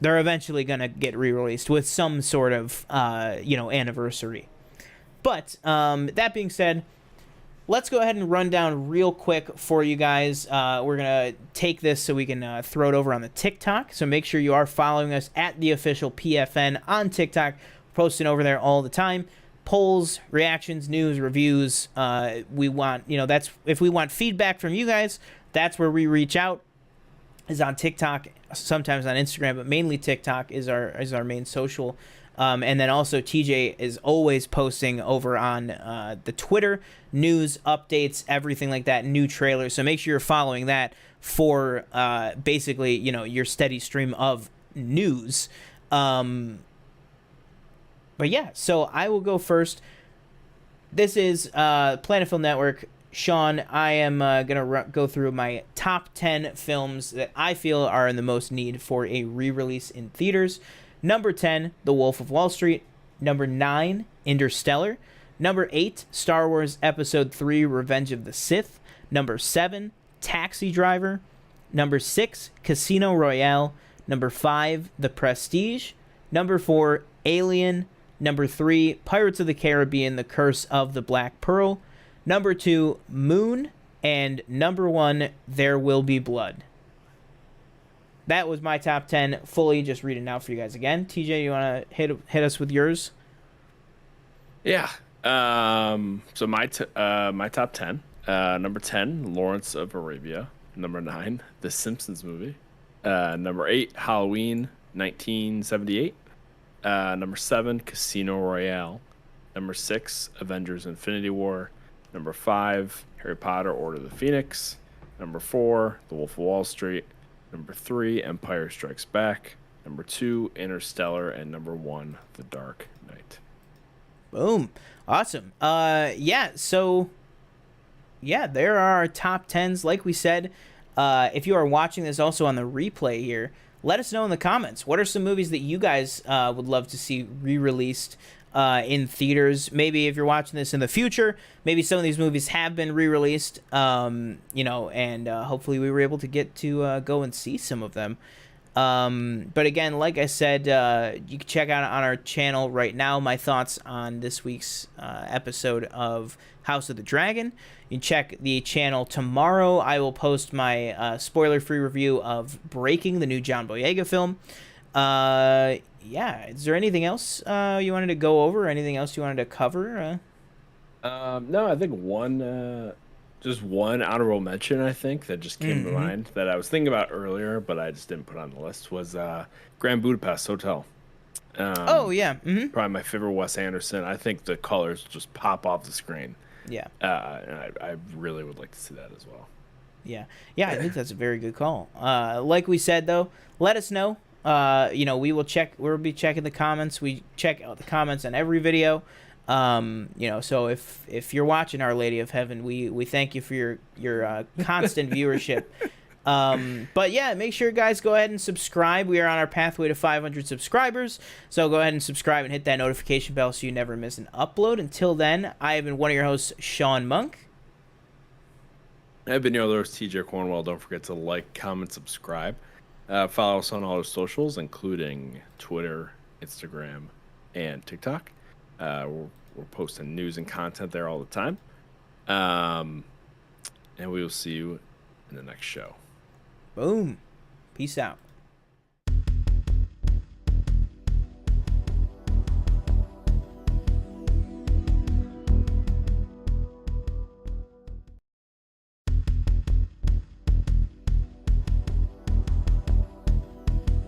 they're eventually going to get re-released with some sort of, anniversary. But that being said, let's go ahead and run down real quick for you guys. We're going to take this so we can throw it over on the TikTok. So make sure you are following us at the official PFN on TikTok. We're posting over there all the time. Polls, reactions, news, reviews. We want, that's if we want feedback from you guys, that's where we reach out. Is on TikTok, sometimes on Instagram, but mainly TikTok is our main social. And then also TJ is always posting over on the Twitter, news, updates, everything like that, new trailers. So make sure you're following that for basically, your steady stream of news. But yeah, so I will go first. This is Planet Film Network. Sean, I am going to go through my top 10 films that I feel are in the most need for a re-release in theaters. Number 10, The Wolf of Wall Street. Number 9, Interstellar. Number 8, Star Wars Episode 3, Revenge of the Sith. Number 7, Taxi Driver. Number 6, Casino Royale. Number 5, The Prestige. Number 4, Alien. Number 3, Pirates of the Caribbean, The Curse of the Black Pearl. Number 2, Moon. And number 1, There Will Be Blood. That was my top 10, fully just reading out for you guys again. TJ, you want to hit us with yours? Yeah. So my top 10. Number 10, Lawrence of Arabia. Number 9, The Simpsons movie. Number 8, Halloween 1978. Number 7, Casino Royale. Number 6, Avengers Infinity War. Number 5, Harry Potter Order of the Phoenix. Number 4, The Wolf of Wall Street. Number 3, Empire Strikes Back. Number 2, Interstellar. And number 1, The Dark Knight. Boom. Awesome. So there are our top 10s. Like we said, if you are watching this also on the replay here, let us know in the comments. What are some movies that you guys would love to see re-released in theaters. Maybe if you're watching this in the future, maybe some of these movies have been re-released, you know, and hopefully we were able to get to go and see some of them. But again, like I said, you can check out on our channel right now my thoughts on this week's episode of House of the Dragon. You can check the channel tomorrow. I will post my spoiler-free review of Breaking, the new John Boyega film. Yeah, is there anything else you wanted to go over? Anything else you wanted to cover? No, I think just one honorable mention, I think, that just came to mind that I was thinking about earlier, but I just didn't put on the list was Grand Budapest Hotel. Oh, yeah. Probably my favorite Wes Anderson. I think the colors just pop off the screen. Yeah. And I really would like to see that as well. Yeah. Yeah, I think that's a very good call. Like we said, though, let us know. You know, we'll be checking the comments. We check out the comments on every video. You know, so if you're watching Our Lady of Heaven, we thank you for your constant viewership. But yeah, make sure guys go ahead and subscribe. We are on our pathway to 500 subscribers, so go ahead and subscribe and hit that notification bell so you never miss an upload. Until then, I have been one of your hosts, Sean Monk. I've been your other host, TJ Cornwell. Don't forget to like, comment, subscribe. Follow us on all our socials, including Twitter, Instagram, and TikTok. We're posting news and content there all the time. And we will see you in the next show. Boom. Peace out.